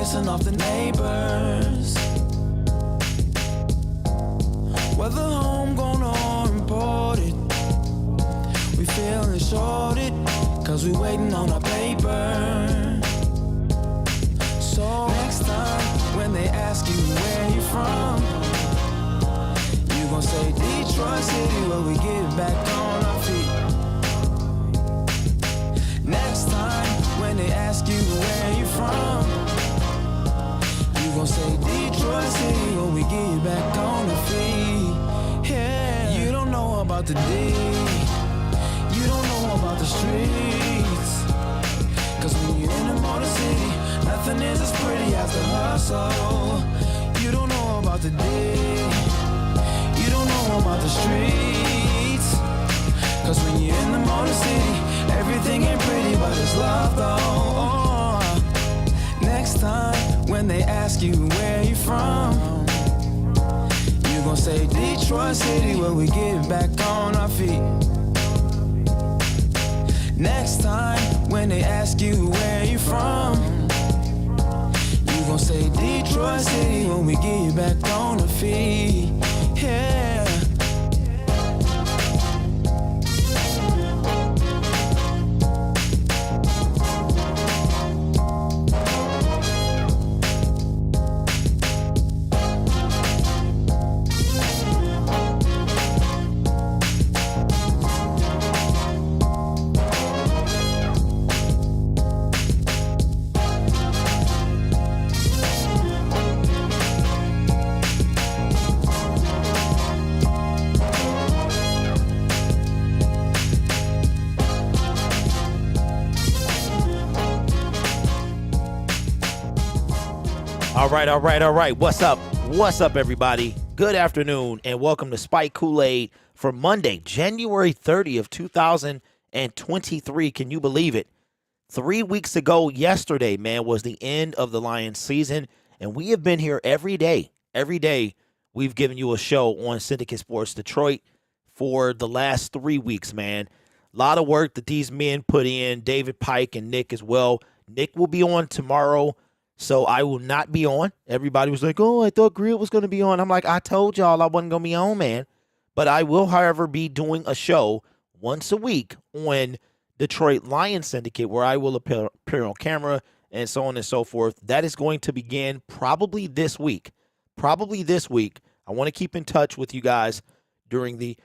pissing off the neighbors. Whether homegrown or imported, we feeling shorted, cause we waiting on our paper. So next time when they ask you where you from, you gon' say Detroit City, where we get back on our feet. Next time when they ask you where you from, you gon' say Detroit City, where we get back on our feet. Yeah, you don't know about the D, you don't know about the streets, cause when you're in the motor city, nothing is as pretty as the hustle. You don't know about the D, you don't know about the streets, cause when you're in the motor city, everything ain't pretty but it's love though. Next time when they ask you where you from, you gon' say Detroit City, where we get back on our feet. Next time when they ask you where you from, you gon' say Detroit City, when we get back on our feet. Yeah. All right. What's up, everybody? Good afternoon, and welcome to Spike Kool-Aid for Monday, January 30th, 2023. Can you believe it? 3 weeks ago yesterday, man, was the end of the Lions season, and we have been here every day. Every day, we've given you a show on Syndicate Sports Detroit for the last 3 weeks, man. A lot of work that these men put in, David Pike and Nick as well. Nick will be on tomorrow, so I will not be on. Everybody was like, oh, I thought Greer was going to be on. I'm like, I told y'all I wasn't going to be on, man. But I will, however, be doing a show once a week on Detroit Lions Syndicate, where I will appear on camera and so on and so forth. That is going to begin probably this week. I want to keep in touch with you guys during the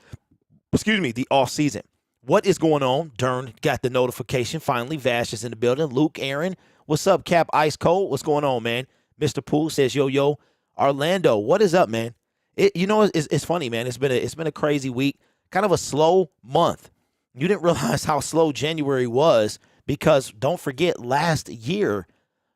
off season. What is going on? Dern got the notification. Finally, Vash is in the building. Luke, Aaron, what's up, Cap? Ice Cold, what's going on, man? Mr. Poole says, yo, Orlando, what is up, man? It's funny, man. It's been a crazy week, kind of a slow month. You didn't realize how slow January was because don't forget last year,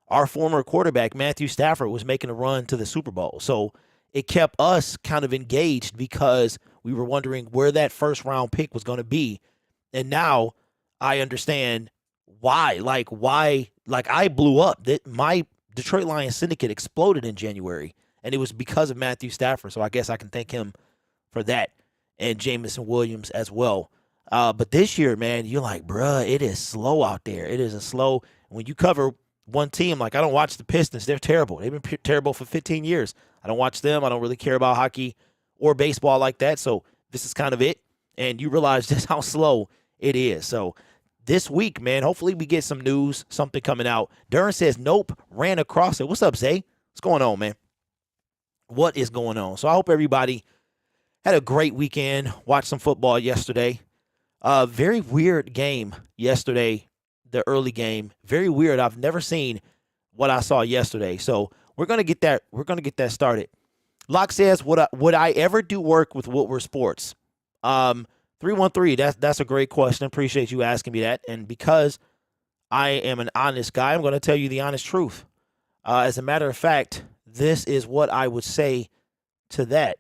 our former quarterback, Matthew Stafford, was making a run to the Super Bowl. So it kept us kind of engaged because we were wondering where that first round pick was going to be. And now I understand why I blew up. That my Detroit Lions Syndicate exploded in January, and it was because of Matthew Stafford. So I guess I can thank him for that, and Jamison Williams as well. But this year, man, you're like, bruh, it is slow out there. It is a slow. When you cover one team, like I don't watch the Pistons. They're terrible. They've been terrible for 15 years. I don't watch them. I don't really care about hockey or baseball like that. So this is kind of it. And you realize just how slow it is. So this week, man, hopefully we get some news, something coming out. Dern says, nope, ran across it. What's up, Zay? What's going on, man? What is going on? So I hope everybody had a great weekend, watched some football yesterday. Very weird game yesterday, the early game. Very weird. I've never seen what I saw yesterday. So we're going to get that. We're going to get that started. Locke says, would I ever do work with Woodward Sports? 313, that's a great question. Appreciate you asking me that. And because I am an honest guy, I'm going to tell you the honest truth. As a matter of fact, this is what I would say to that.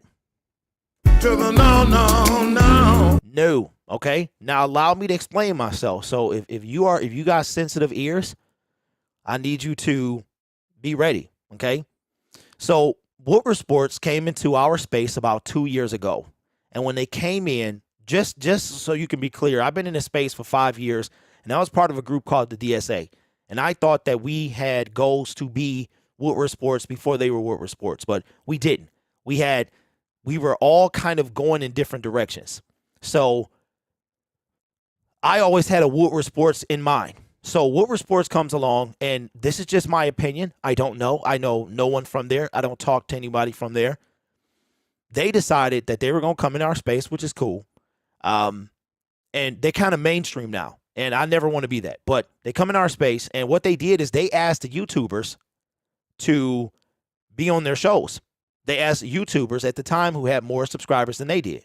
To the no. No. Okay. Now allow me to explain myself. So if you got sensitive ears, I need you to be ready. Okay. So Woodward Sports came into our space about 2 years ago. And when they came in, just so you can be clear, I've been in this space for 5 years, and I was part of a group called the DSA. And I thought that we had goals to be Woodward Sports before they were Woodward Sports, but we didn't. We were all kind of going in different directions. So I always had a Woodward Sports in mind. So Woodward Sports comes along, and this is just my opinion. I don't know. I know no one from there. I don't talk to anybody from there. They decided that they were going to come in our space, which is cool. And they kind of mainstream now. And I never want to be that. But they come in our space, and what they did is they asked the YouTubers to be on their shows. They asked YouTubers at the time who had more subscribers than they did.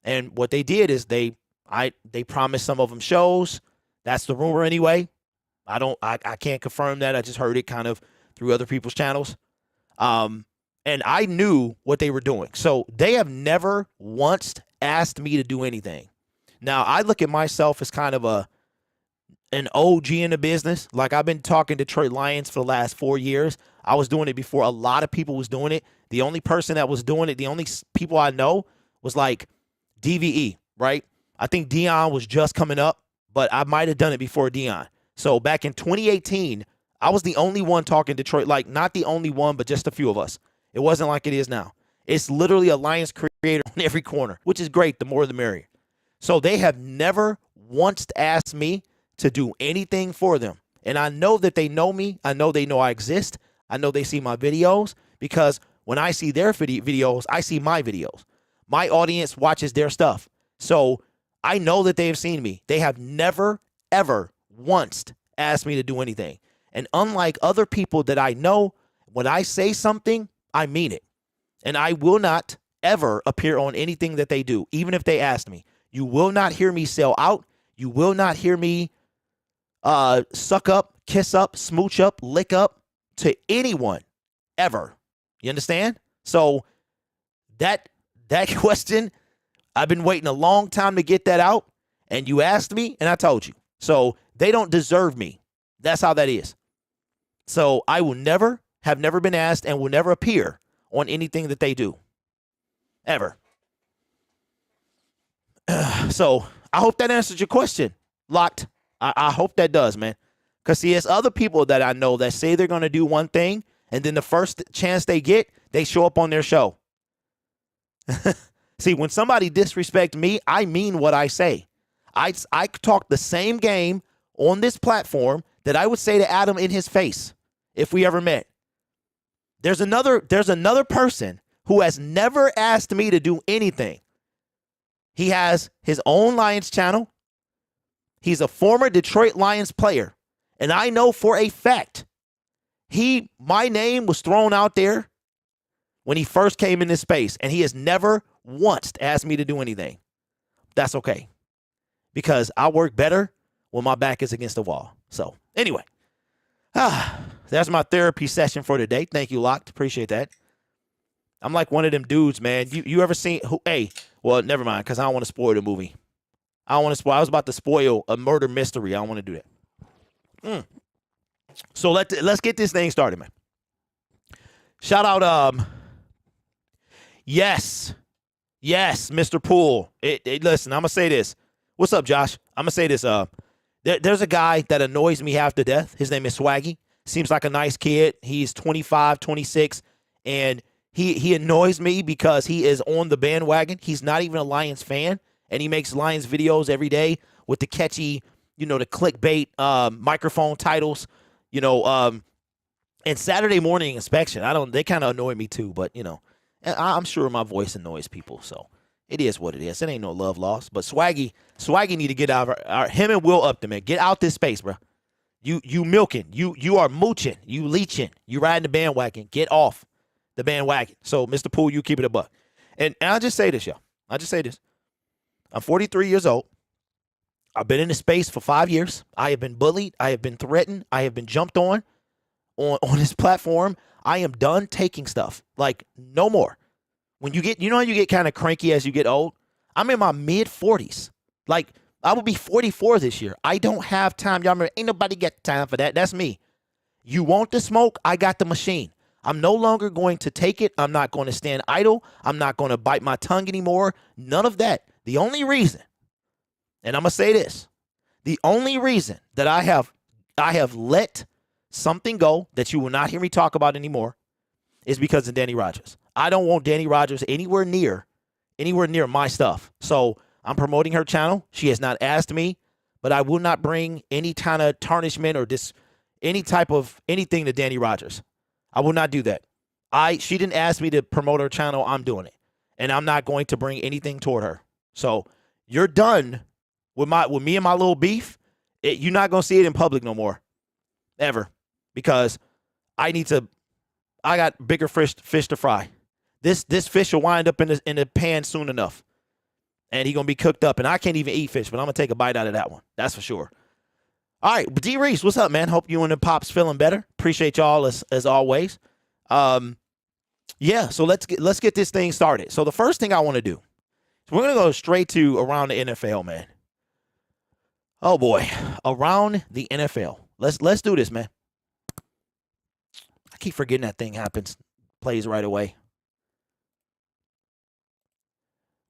And what they did is they promised some of them shows. That's the rumor anyway. I can't confirm that. I just heard it kind of through other people's channels. And I knew what they were doing. So they have never once asked me to do anything. Now, I look at myself as kind of an OG in the business. Like, I've been talking Detroit Lions for the last 4 years. I was doing it before a lot of people was doing it. The only person that was doing it, the only people I know was like DVE, right? I think Dion was just coming up, but I might have done it before Dion. So back in 2018, I was the only one talking Detroit, like not the only one, but just a few of us. It wasn't like it is now. It's literally a Lions creator on every corner, which is great. The more the merrier. So they have never once asked me to do anything for them. And I know that they know me. I know they know I exist. I know they see my videos, because when I see their videos, I see my videos. My audience watches their stuff. So I know that they have seen me. They have never, ever once asked me to do anything. And unlike other people that I know, when I say something, I mean it. And I will not ever appear on anything that they do, even if they asked me. You will not hear me sell out. You will not hear me suck up, kiss up, smooch up, lick up to anyone ever. You understand? So that question, I've been waiting a long time to get that out, and you asked me, and I told you. So they don't deserve me. That's how that is. So I will never, have never been asked, and will never appear on anything that they do. Ever. So I hope that answers your question, Locked. I hope that does, man. Because, see, there's other people that I know that say they're going to do one thing, and then the first chance they get, they show up on their show. See, when somebody disrespects me, I mean what I say. I talk the same game on this platform that I would say to Adam in his face if we ever met. There's another person who has never asked me to do anything. He has his own Lions channel. He's a former Detroit Lions player. And I know for a fact, my name was thrown out there when he first came in this space, and he has never once asked me to do anything. That's okay, because I work better when my back is against the wall. So anyway, that's my therapy session for today. Thank you, Locked. Appreciate that. I'm like one of them dudes, man. You ever seen well, never mind, because I don't want to spoil the movie. I don't want to spoil. I was about to spoil a murder mystery. I don't want to do that. So let's get this thing started, man. Shout out, yes, Mr. Poole. Listen, I'm gonna say this. What's up, Josh? I'm gonna say this. There's a guy that annoys me half to death. His name is Swaggy. Seems like a nice kid. He's 25, 26, and he annoys me because he is on the bandwagon. He's not even a Lions fan, and he makes Lions videos every day with the catchy, the clickbait microphone titles, and Saturday morning inspection. They kind of annoy me too, but I'm sure my voice annoys people, so it is what it is. It ain't no love lost. But Swaggy need to get out of him and Will Upton, man. Get out this space, bro. You milking, you are mooching, you leeching, you riding the bandwagon. Get off the bandwagon. So, Mr. Poole, you keep it a buck. And I'll just say this, y'all. I'll just say this. I'm 43 years old. I've been in the space for 5 years. I have been bullied. I have been threatened. I have been jumped on this platform. I am done taking stuff. Like, no more. When you get, how you get kind of cranky as you get old? I'm in my mid-40s. Like, I will be 44 this year. I don't have time. Y'all remember, ain't nobody got time for that. That's me. You want the smoke? I got the machine. I'm no longer going to take it. I'm not going to stand idle. I'm not going to bite my tongue anymore. None of that. The only reason, and I'm going to say this, the only reason that I have let something go that you will not hear me talk about anymore is because of Danny Rogers. I don't want Danny Rogers anywhere near my stuff. So I'm promoting her channel. She has not asked me, but I will not bring any kind of tarnishment or any type of anything to Danny Rogers. I will not do that. She didn't ask me to promote her channel. I'm doing it. And I'm not going to bring anything toward her. So you're done with me and my little beef. You're not going to see it in public no more. Ever. Because I got bigger fish to fry. This fish will wind up in the pan soon enough. And he's going to be cooked up. And I can't even eat fish, but I'm going to take a bite out of that one. That's for sure. All right, but D. Reese, what's up, man? Hope you and the Pops feeling better. Appreciate y'all as always. Yeah, so let's get this thing started. So the first thing I want to do, we're going to go straight to around the NFL, man. Oh, boy. Around the NFL. Let's do this, man. I keep forgetting that thing happens, plays right away.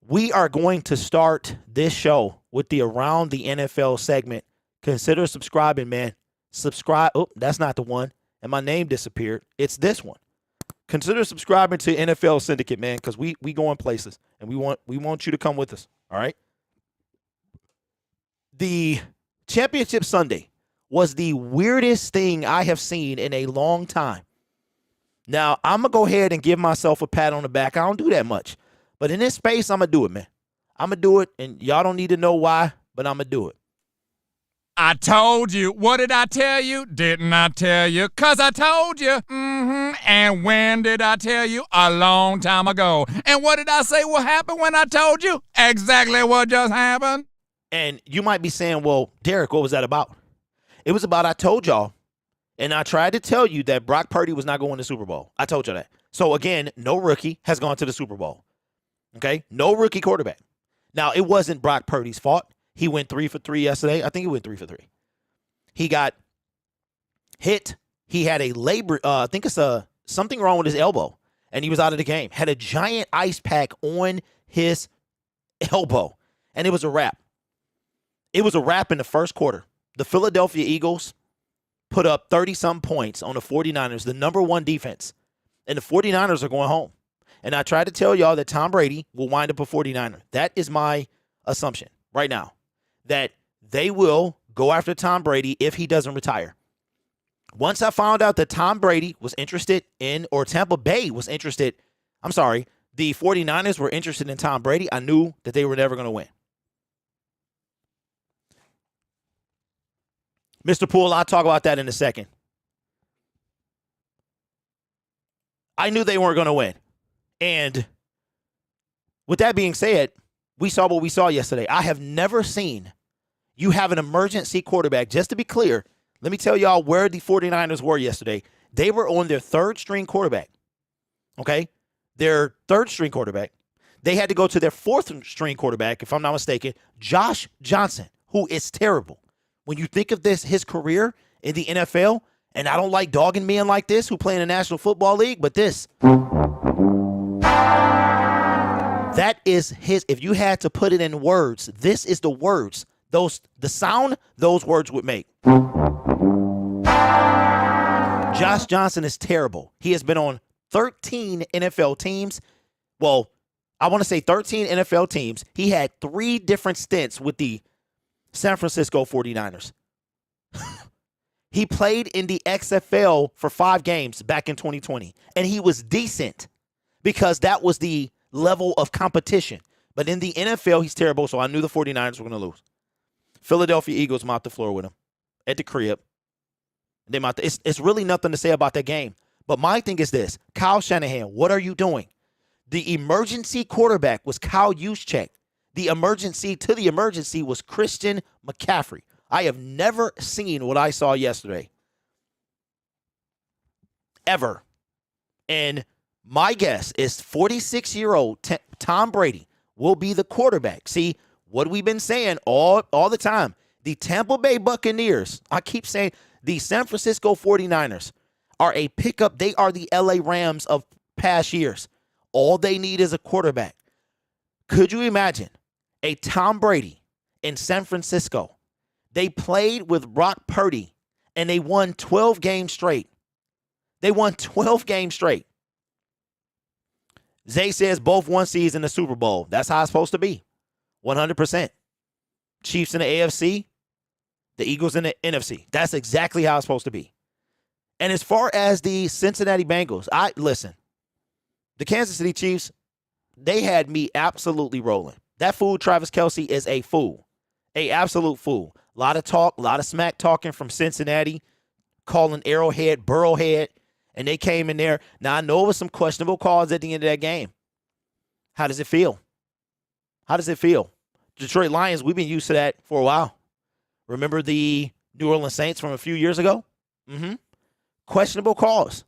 We are going to start this show with the Around the NFL segment. Consider subscribing, man. Subscribe. Oh, that's not the one. And my name disappeared. It's this one. Consider subscribing to NFL Syndicate, man, because we going places, and we want you to come with us. All right. The Championship Sunday was the weirdest thing I have seen in a long time. Now, I'm going to go ahead and give myself a pat on the back. I don't do that much. But in this space, I'm going to do it, man. I'm going to do it, and y'all don't need to know why, but I'm going to do it. I told you. What did I tell you? Didn't I tell you? 'Cause I told you. And when did I tell you? A long time ago. And what did I say will happen when I told you? Exactly what just happened. And you might be saying, well, Derek, what was that about? It was about I told y'all, and I tried to tell you that Brock Purdy was not going to the Super Bowl. I told you that. So, again, no rookie has gone to the Super Bowl. Okay? No rookie quarterback. Now, it wasn't Brock Purdy's fault. He went 3 for 3 yesterday. I think he went 3 for 3. He got hit. He had I think it's something wrong with his elbow, and he was out of the game. Had a giant ice pack on his elbow, and it was a wrap. It was a wrap in the first quarter. The Philadelphia Eagles put up 30-some points on the 49ers, the number one defense, and the 49ers are going home. And I tried to tell y'all that Tom Brady will wind up a 49er. That is my assumption right now, that they will go after Tom Brady if he doesn't retire. Once I found out that Tom Brady was interested in, or Tampa Bay was interested, the 49ers were interested in Tom Brady, I knew that they were never going to win. Mr. Poole, I'll talk about that in a second. I knew they weren't going to win. And with that being said, we saw what we saw yesterday. I have never seen you have an emergency quarterback. Just to be clear, let me tell y'all where the 49ers were yesterday. They were on their third-string quarterback. Okay? Their third-string quarterback. They had to go to their fourth-string quarterback, if I'm not mistaken, Josh Johnson, who is terrible. When you think of his career in the NFL, and I don't like dogging men like this who play in the National Football League, but this. That is his. If you had to put it in words, this is the words. The sound those words would make. Josh Johnson is terrible. He has been on 13 NFL teams. Well, I want to say 13 NFL teams. He had 3 different stints with the San Francisco 49ers. He played in the XFL for 5 games back in 2020, and he was decent because that was the level of competition. But in the NFL, he's terrible, so I knew the 49ers were going to lose. Philadelphia Eagles mopped the floor with him at the crib. It's really nothing to say about that game. But my thing is this. Kyle Shanahan, what are you doing? The emergency quarterback was Kyle Juszczyk. The emergency was Christian McCaffrey. I have never seen what I saw yesterday. Ever. And my guess is 46-year-old Tom Brady will be the quarterback. See, what we've been saying all the time, the Tampa Bay Buccaneers, I keep saying the San Francisco 49ers are a pickup. They are the LA Rams of past years. All they need is a quarterback. Could you imagine a Tom Brady in San Francisco? They played with Brock Purdy and they won 12 games straight. They won 12 games straight. Zay says both one seeds in the Super Bowl. That's how it's supposed to be. 100%. Chiefs in the AFC, the Eagles in the NFC. That's exactly how it's supposed to be. And as far as the Cincinnati Bengals, listen, the Kansas City Chiefs, they had me absolutely rolling. That fool, Travis Kelce, is a fool. A absolute fool. A lot of talk, a lot of smack talking from Cincinnati, calling Arrowhead, Burrowhead, and they came in there. Now, I know it was some questionable calls at the end of that game. How does it feel? How does it feel? Detroit Lions, we've been used to that for a while. Remember the New Orleans Saints from a few years ago? Questionable calls.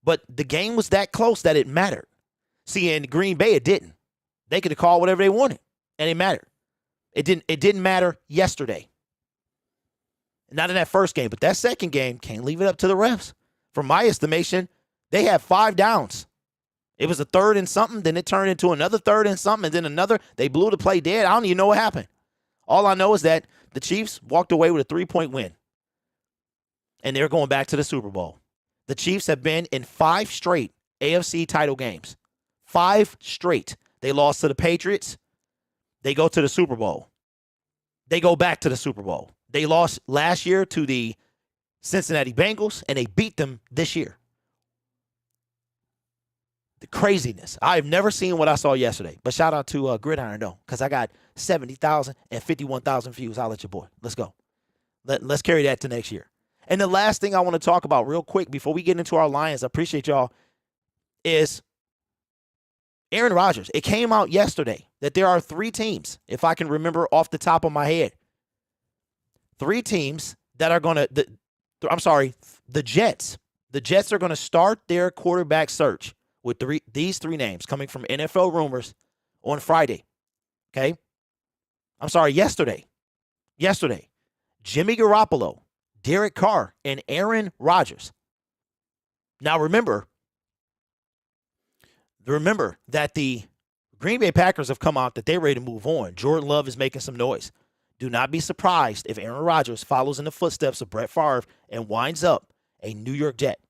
But the game was that close that it mattered. See, in Green Bay, it didn't. They could have called whatever they wanted, and it mattered. It didn't matter yesterday. Not in that first game, but that second game, can't leave it up to the refs. From my estimation, they had 5 downs. It was a 3rd and something, then it turned into another 3rd and something, and then another. They blew the play dead. I don't even know what happened. All I know is that the Chiefs walked away with a 3-point win, and they're going back to the Super Bowl. The Chiefs have been in 5 straight AFC title games. 5 straight. They lost to the Patriots. They go to the Super Bowl. They go back to the Super Bowl. They lost last year to the Cincinnati Bengals, and they beat them this year. The craziness. I've never seen what I saw yesterday. But shout out to Gridiron, though, because I got 70,000 and 51,000 views. I'll let your boy. Let's go. Let's carry that to next year. And the last thing I want to talk about real quick before we get into our Lions, I appreciate y'all, is Aaron Rodgers. It came out yesterday that there are 3 teams, if I can remember off the top of my head, 3 teams that are going to, the Jets. The Jets are going to start their quarterback search with these 3 names coming from NFL rumors on Friday. Okay? Yesterday. Jimmy Garoppolo, Derek Carr, and Aaron Rodgers. Now remember that the Green Bay Packers have come out that they're ready to move on. Jordan Love is making some noise. Do not be surprised if Aaron Rodgers follows in the footsteps of Brett Favre and winds up a New York Jet.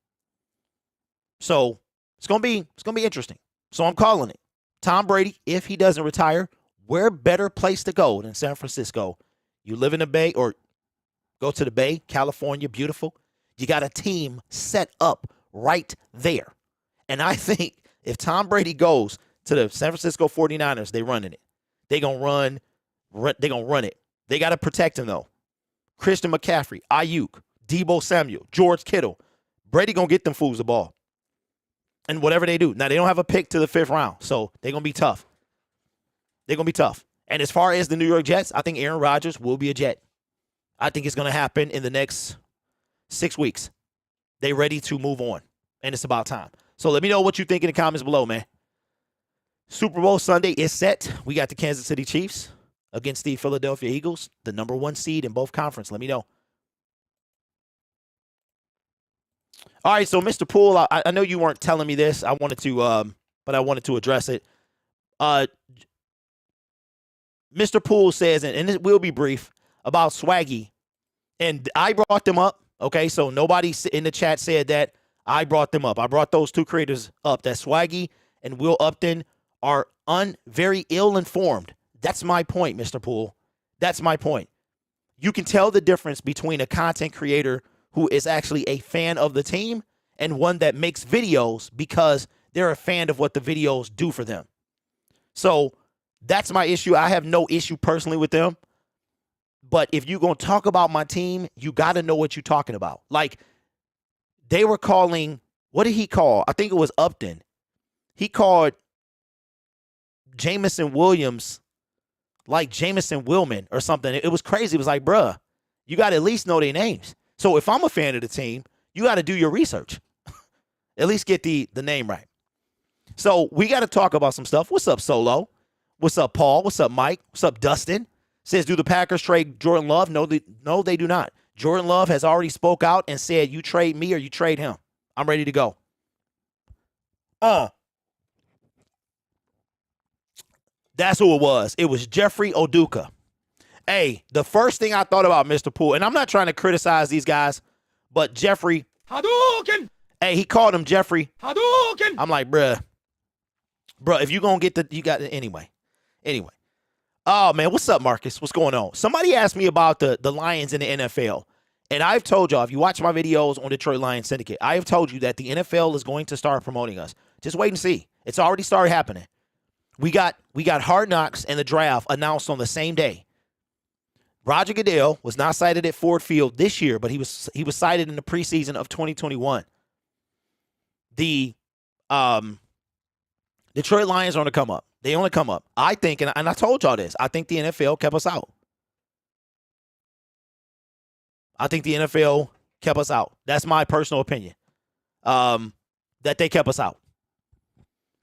So it's gonna be interesting. So I'm calling it. Tom Brady, if he doesn't retire, where better place to go than San Francisco? You live in the Bay or go to the Bay, California, beautiful. You got a team set up right there. And I think if Tom Brady goes to the San Francisco 49ers, they're running it. They're going to run it. They got to protect him, though. Christian McCaffrey, Ayuk, Deebo Samuel, George Kittle. Brady going to get them fools the ball. And whatever they do. Now, they don't have a pick to the 5th round, so they're going to be tough. And as far as the New York Jets, I think Aaron Rodgers will be a Jet. I think it's going to happen in the next 6 weeks. They ready to move on, and it's about time. So let me know what you think in the comments below, man. Super Bowl Sunday is set. We got the Kansas City Chiefs against the Philadelphia Eagles, the number 1 seed in both conferences. Let me know. All right, so Mr. Poole, I know you weren't telling me this. I wanted to address it. Mr. Poole says, and it will be brief, about Swaggy. And I brought them up, okay? So nobody in the chat said that. I brought them up. I brought those 2 creators up. That Swaggy and Will Upton are very ill-informed. That's my point, Mr. Poole. That's my point. You can tell the difference between a content creator who is actually a fan of the team and one that makes videos because they're a fan of what the videos do for them. So that's my issue. I have no issue personally with them. But if you're going to talk about my team, you got to know what you're talking about. Like, they were calling, what did he call? I think it was Upton. He called Jameson Williams like Jameson Willman or something. It was crazy. It was like, bruh, you got to at least know their names. So if I'm a fan of the team, you got to do your research. At least get the name right. So we got to talk about some stuff. What's up, Solo? What's up, Paul? What's up, Mike? What's up, Dustin? Says, do the Packers trade Jordan Love? No, they do not. Jordan Love has already spoke out and said, you trade me or you trade him. I'm ready to go. That's who it was. It was Jeffrey Oduka. Hey, the first thing I thought about Mr. Poole, and I'm not trying to criticize these guys, But Jeffrey, Hadouken! hey, he called him Jeffrey. Hadouken! I'm like, bruh, if you going to get you got it anyway. Anyway. Oh, man, what's up, Marcus? What's going on? Somebody asked me about the Lions in the NFL. And I've told y'all, if you watch my videos on Detroit Lions Syndicate, I have told you that the NFL is going to start promoting us. Just wait and see. It's already started happening. We got Hard Knocks and the draft announced on the same day. Roger Goodell was not cited at Ford Field this year, but he was cited in the preseason of 2021. The Detroit Lions are on the come up. They only come up. I think, and I told y'all this, I think the NFL kept us out. I think the NFL kept us out. That's my personal opinion. That they kept us out.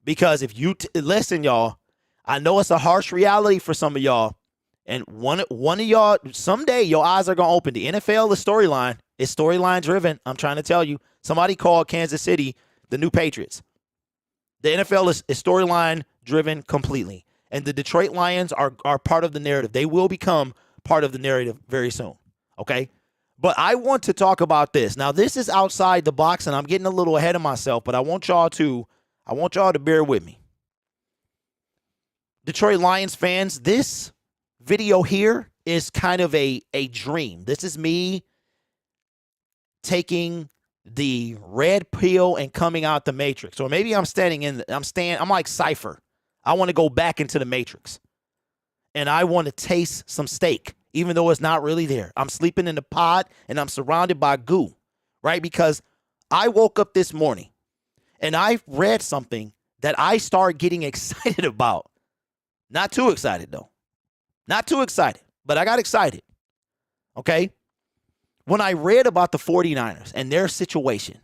Because if you listen, y'all, I know it's a harsh reality for some of y'all. And one of y'all, someday your eyes are going to open. The NFL is storyline. It's storyline driven. I'm trying to tell you. Somebody called Kansas City the new Patriots. The NFL is storyline driven completely. And the Detroit Lions are part of the narrative. They will become part of the narrative very soon. Okay? But I want to talk about this. Now, this is outside the box, and I'm getting a little ahead of myself, but I want y'all to bear with me. Detroit Lions fans, this video here is kind of a dream. This is me taking the red pill and coming out the Matrix. Or maybe I'm like Cypher. I want to go back into the Matrix. And I want to taste some steak, even though it's not really there. I'm sleeping in the pod and I'm surrounded by goo, right? Because I woke up this morning and I read something that I started getting excited about. Not too excited, though. Not too excited, but I got excited. Okay? When I read about the 49ers and their situation,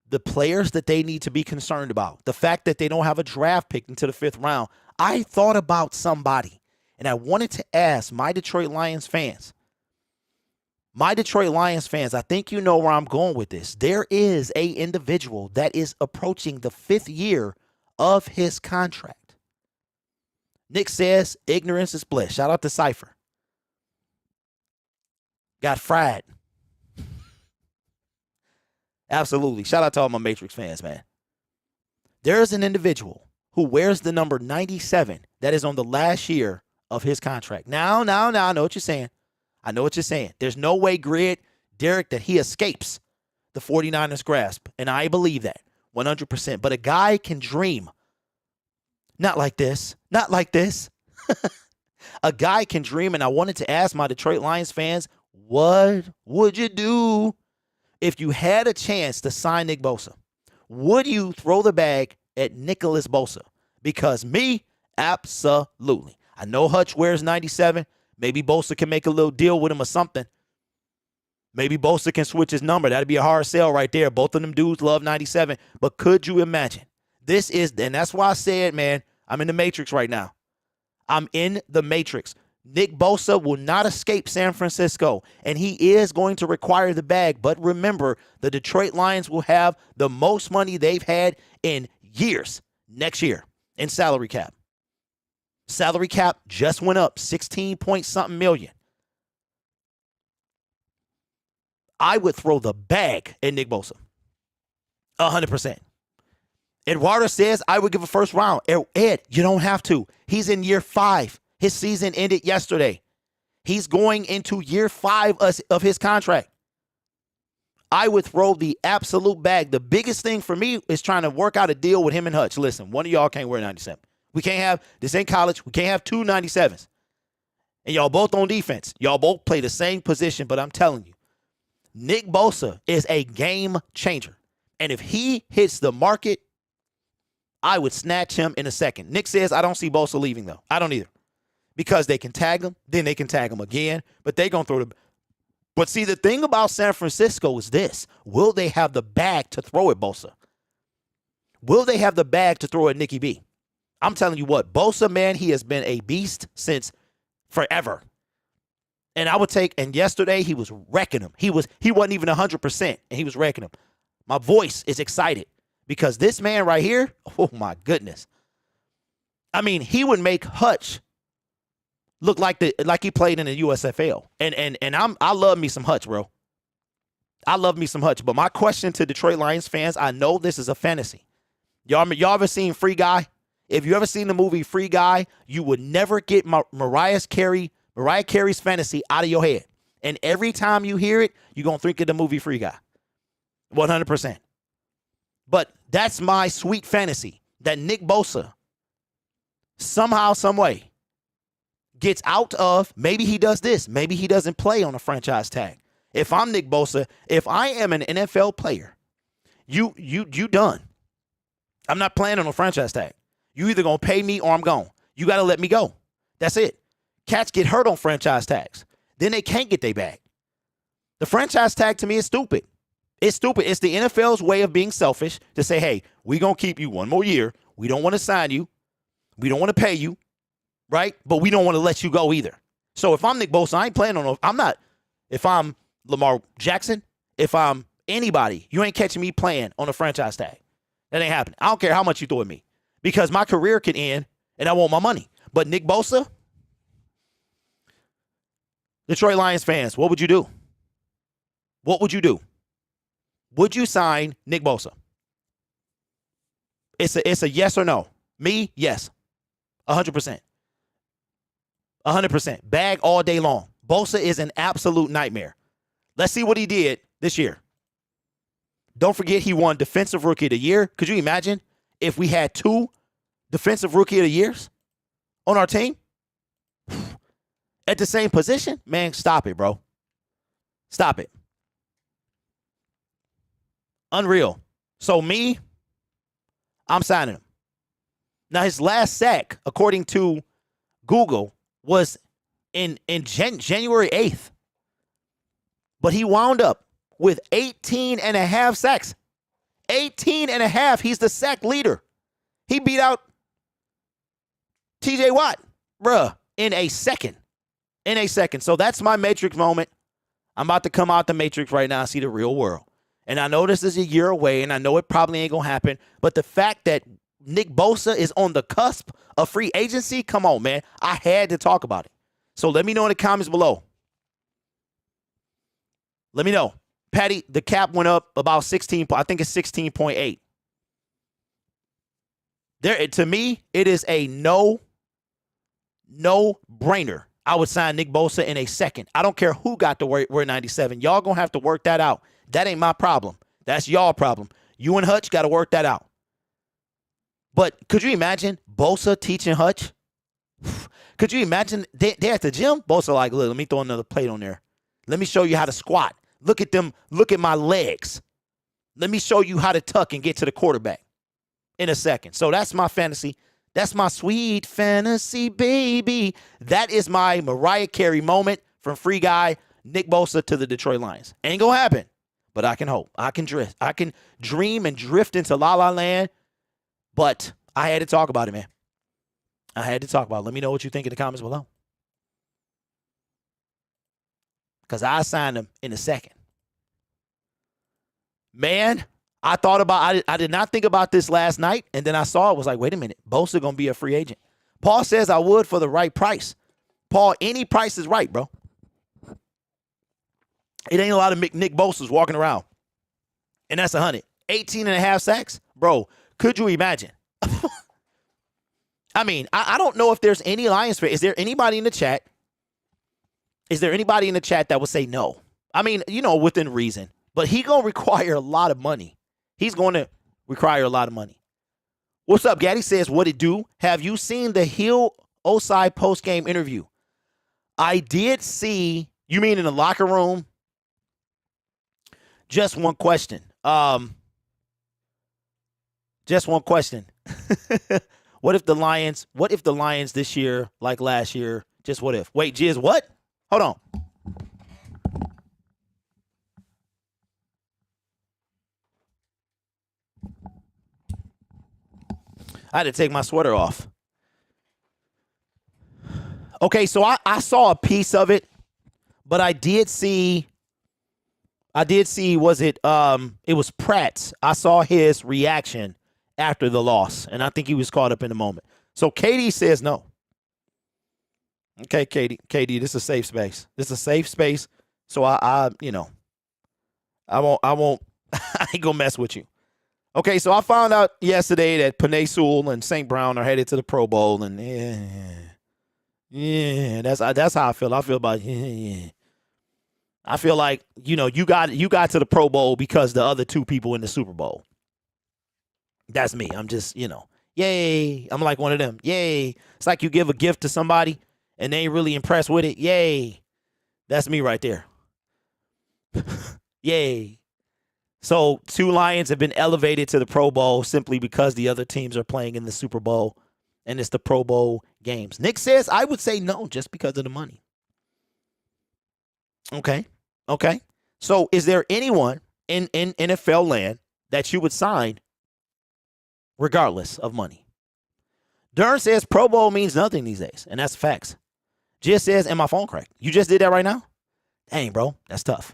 the players that they need to be concerned about, the fact that they don't have a draft pick into the 5th round, I thought about somebody. And I wanted to ask my Detroit Lions fans. My Detroit Lions fans, I think you know where I'm going with this. There is an individual that is approaching the 5th year of his contract. Nick says ignorance is bliss. Shout out to Cypher. Got fried. Absolutely. Shout out to all my Matrix fans, man. There is an individual who wears the number 97 that is on the last year of his contract. Now, I know what you're saying. I know what you're saying. There's no way, Derek, that he escapes the 49ers grasp. And I believe that 100%. But a guy can dream. Not like this. Not like this. A guy can dream. And I wanted to ask my Detroit Lions fans, what would you do if you had a chance to sign Nick Bosa? Would you throw the bag at Nicholas Bosa? Because me, absolutely. I know Hutch wears 97. Maybe Bosa can make a little deal with him or something. Maybe Bosa can switch his number. That'd be a hard sell right there. Both of them dudes love 97. But could you imagine? And that's why I said, man, I'm in the Matrix right now. I'm in the Matrix. Nick Bosa will not escape San Francisco, and he is going to require the bag. But remember, the Detroit Lions will have the most money they've had in years next year in salary cap. Salary cap just went up 16 point something million. I would throw the bag at Nick Bosa. 100%. Eduardo says I would give a first round. Ed, you don't have to. He's in year 5. His season ended yesterday. He's going into year 5 of his contract. I would throw the absolute bag. The biggest thing for me is trying to work out a deal with him and Hutch. Listen, one of y'all can't wear 97. We can't have, this ain't college, we can't have 2 97s. And y'all both on defense. Y'all both play the same position, but I'm telling you, Nick Bosa is a game changer. And if he hits the market, I would snatch him in a second. Nick says, I don't see Bosa leaving, though. I don't either. Because they can tag him, then they can tag him again, but they going to throw the... But see, the thing about San Francisco is this. Will they have the bag to throw at Bosa? Will they have the bag to throw at Nicky B? I'm telling you what, Bosa, man, he has been a beast since forever. And yesterday he was wrecking him. He wasn't even 100%, and he was wrecking him. My voice is excited because this man right here, oh my goodness. I mean, he would make Hutch look like he played in the USFL. And I love me some Hutch, bro. I love me some Hutch. But my question to Detroit Lions fans, I know this is a fantasy. Y'all ever seen Free Guy? If you ever seen the movie Free Guy, you would never get Mariah Carey's fantasy out of your head. And every time you hear it, you're going to think of the movie Free Guy. 100%. But that's my sweet fantasy, that Nick Bosa somehow, some way gets out of, maybe he does this, maybe he doesn't play on a franchise tag. If I'm Nick Bosa, if I am an NFL player, you done. I'm not playing on a franchise tag. You either going to pay me or I'm gone. You got to let me go. That's it. Cats get hurt on franchise tags. Then they can't get their bag. The franchise tag to me is stupid. It's stupid. It's the NFL's way of being selfish to say, hey, we're going to keep you one more year. We don't want to sign you. We don't want to pay you, right? But we don't want to let you go either. So if I'm Nick Bosa, I ain't playing on I'm not. If I'm Lamar Jackson, if I'm anybody, you ain't catching me playing on a franchise tag. That ain't happening. I don't care how much you throw at me because my career can end and I want my money. But Nick Bosa, Detroit Lions fans, what would you do? What would you do? Would you sign Nick Bosa? It's a yes or no. Me, yes. 100%. 100%. Bag all day long. Bosa is an absolute nightmare. Let's see what he did this year. Don't forget he won Defensive Rookie of the Year. Could you imagine if we had 2 Defensive Rookie of the Years on our team at the same position? Man, stop it, bro. Stop it. Unreal. So me, I'm signing him. Now, his last sack, according to Google, was in January 8th. But he wound up with 18 and a half sacks. 18 and a half. He's the sack leader. He beat out TJ Watt, bruh, in a second. In a second. So that's my Matrix moment. I'm about to come out the Matrix right now and see the real world. And I know this is a year away, and I know it probably ain't going to happen. But the fact that Nick Bosa is on the cusp of free agency, come on, man. I had to talk about it. So let me know in the comments below. Let me know. Patty, the cap went up about 16. I think it's 16.8. To me, it is a no-brainer. I would sign Nick Bosa in a second. I don't care who got to wear 97. Y'all going to have to work that out. That ain't my problem. That's y'all problem. You and Hutch got to work that out. But could you imagine Bosa teaching Hutch? Could you imagine they at the gym? Bosa like, look, let me throw another plate on there. Let me show you how to squat. Look at them. Look at my legs. Let me show you how to tuck and get to the quarterback in a second. So that's my fantasy. That's my sweet fantasy, baby. That is my Mariah Carey moment from Free Guy, Nick Bosa to the Detroit Lions. Ain't going to happen, but I can hope. I can drift. I can dream and drift into La La Land, but I had to talk about it, man. I had to talk about it. Let me know what you think in the comments below. Because I signed him in a second. Man, I did not think about this last night, and then I saw it, was like, wait a minute, Bosa going to be a free agent. Paul says I would for the right price. Paul, any price is right, bro. It ain't a lot of Nick Bosa's walking around. And that's 100. 18 and a half sacks? Bro, could you imagine? I mean, I don't know if there's any Lions fan. Is there anybody in the chat? Is there anybody in the chat that would say no? I mean, within reason. But he going to require a lot of money. He's going to require a lot of money. What's up, Gaddy says, what it do? Have you seen the Hill Osai post-game interview? I did see, you mean in the locker room? Just one question. Just one question. What if the Lions this year, like last year, just what if? Wait, Jizz, what? Hold on. I had to take my sweater off. Okay, so I saw a piece of it, but I did see, was it was Pratt's. I saw his reaction after the loss, and I think he was caught up in the moment. So Katie says no. Okay, Katie, this is a safe space. This is a safe space. So I I won't I ain't gonna mess with you. Okay, so I found out yesterday that Penei Sewell and St. Brown are headed to the Pro Bowl, and that's how I feel. I feel about I feel like, you got to the Pro Bowl because the other two people in the Super Bowl. That's me. I'm just, yay. I'm like one of them. Yay. It's like you give a gift to somebody and they ain't really impressed with it. Yay. That's me right there. Yay. So 2 Lions have been elevated to the Pro Bowl simply because the other teams are playing in the Super Bowl and it's the Pro Bowl games. Nick says I would say no just because of the money. Okay. So is there anyone in NFL land that you would sign regardless of money? Dern says Pro Bowl means nothing these days, and that's facts. Just says, and my phone cracked. You just did that right now? Dang, bro, that's tough.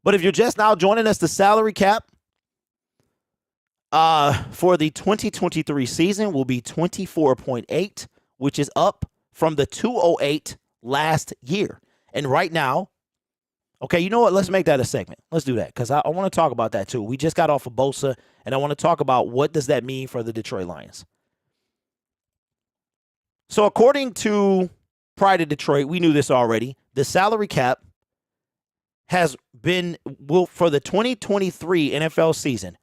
But if you're just now joining us, the salary cap for the 2023 season will be 24.8, which is up from the 208 last year. And right now, okay, you know what? Let's make that a segment. Let's do that because I want to talk about that too. We just got off of Bosa, and I want to talk about what does that mean for the Detroit Lions. So according to Pride of Detroit, we knew this already. The salary cap for the 2023 NFL season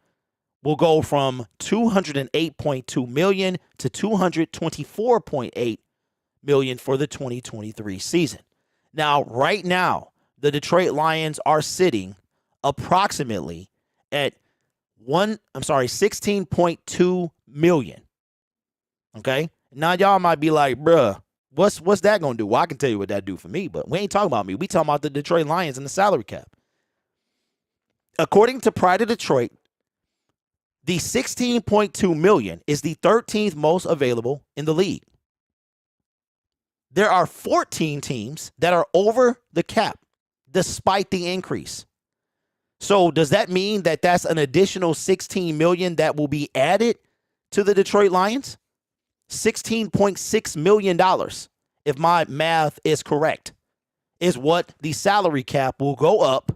will go from $208.2 million to $224.8 million for the 2023 season. Now, right now, the Detroit Lions are sitting approximately at $16.2 million. Okay? Now y'all might be like, bruh, what's that gonna do? Well, I can tell you what that do for me, but we ain't talking about me. We talking about the Detroit Lions and the salary cap. According to Pride of Detroit, the $16.2 million is the 13th most available in the league. There are 14 teams that are over the cap despite the increase. So does that mean that that's an additional $16 million that will be added to the Detroit Lions? $16.6 million, if my math is correct, is what the salary cap will go up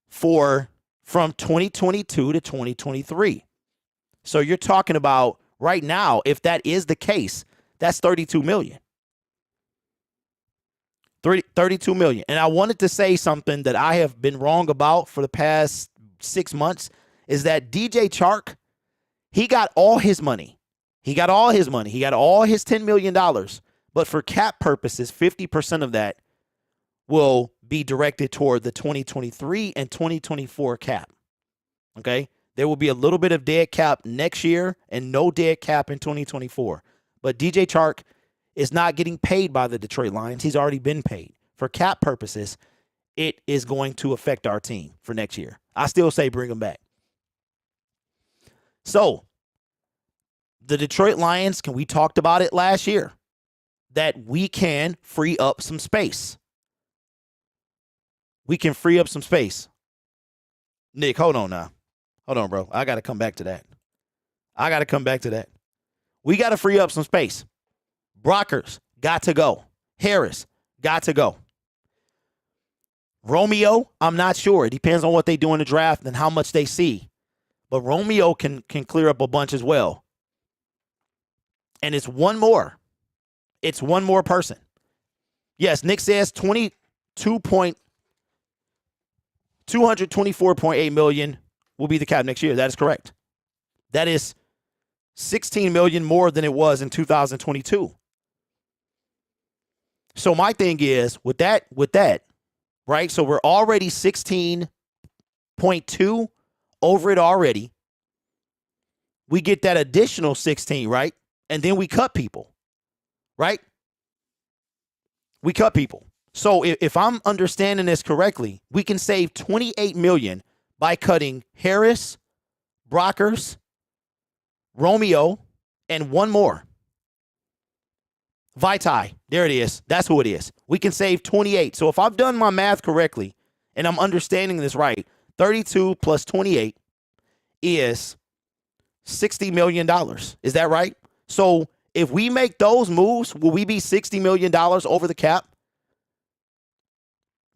from 2022 to 2023. So you're talking about right now, if that is the case, that's $32 million. $32 million. And I wanted to say something that I have been wrong about for the past 6 months is that DJ Chark, he got all his money. He got all his $10 million. But for cap purposes, 50% of that will be directed toward the 2023 and 2024 cap. Okay? There will be a little bit of dead cap next year and no dead cap in 2024. But DJ Chark is not getting paid by the Detroit Lions. He's already been paid. For cap purposes, it is going to affect our team for next year. I still say bring him back. So, the Detroit Lions, we talked about it last year, that we can free up some space. We can free up some space. Nick, hold on now. Hold on, bro. I got to come back to that. We got to free up some space. Brockers got to go. Harris got to go. Romeo, I'm not sure. It depends on what they do in the draft and how much they see. But Romeo can clear up a bunch as well. And it's one more. It's one more person. Yes, Nick says $224.8 million will be the cap next year. That is correct. That is $16 million more than it was in 2022. So my thing is with that, right? So we're already 16.2 over it already. We get that additional 16, right? And then we cut people, right? We cut people. So if I'm understanding this correctly, we can save $28 million by cutting Harris, Brockers, Romeo, and one more. Vitae. There it is. That's who it is. We can save 28. So if I've done my math correctly and I'm understanding this right, 32 plus 28 is $60 million. Is that right? So if we make those moves, will we be $60 million over the cap?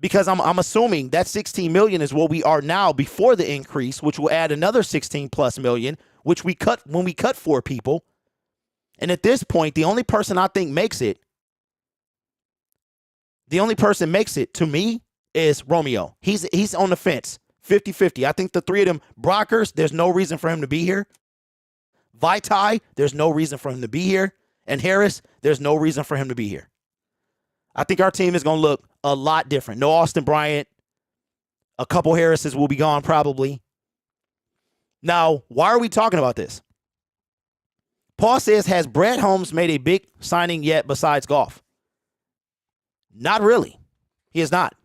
Because I'm assuming that $16 million is what we are now before the increase, which will add another $16+ million, which we cut when we cut 4 people. And at this point, the only person I think makes it, to me is Romeo. He's on the fence, 50-50. I think the 3 of them, Brockers, there's no reason for him to be here. Vitae, there's no reason for him to be here. And Harris, there's no reason for him to be here. I think our team is going to look a lot different. No Austin Bryant. A couple Harrises will be gone probably. Now, why are we talking about this? Paul says, has Brad Holmes made a big signing yet besides golf? Not really. He has not.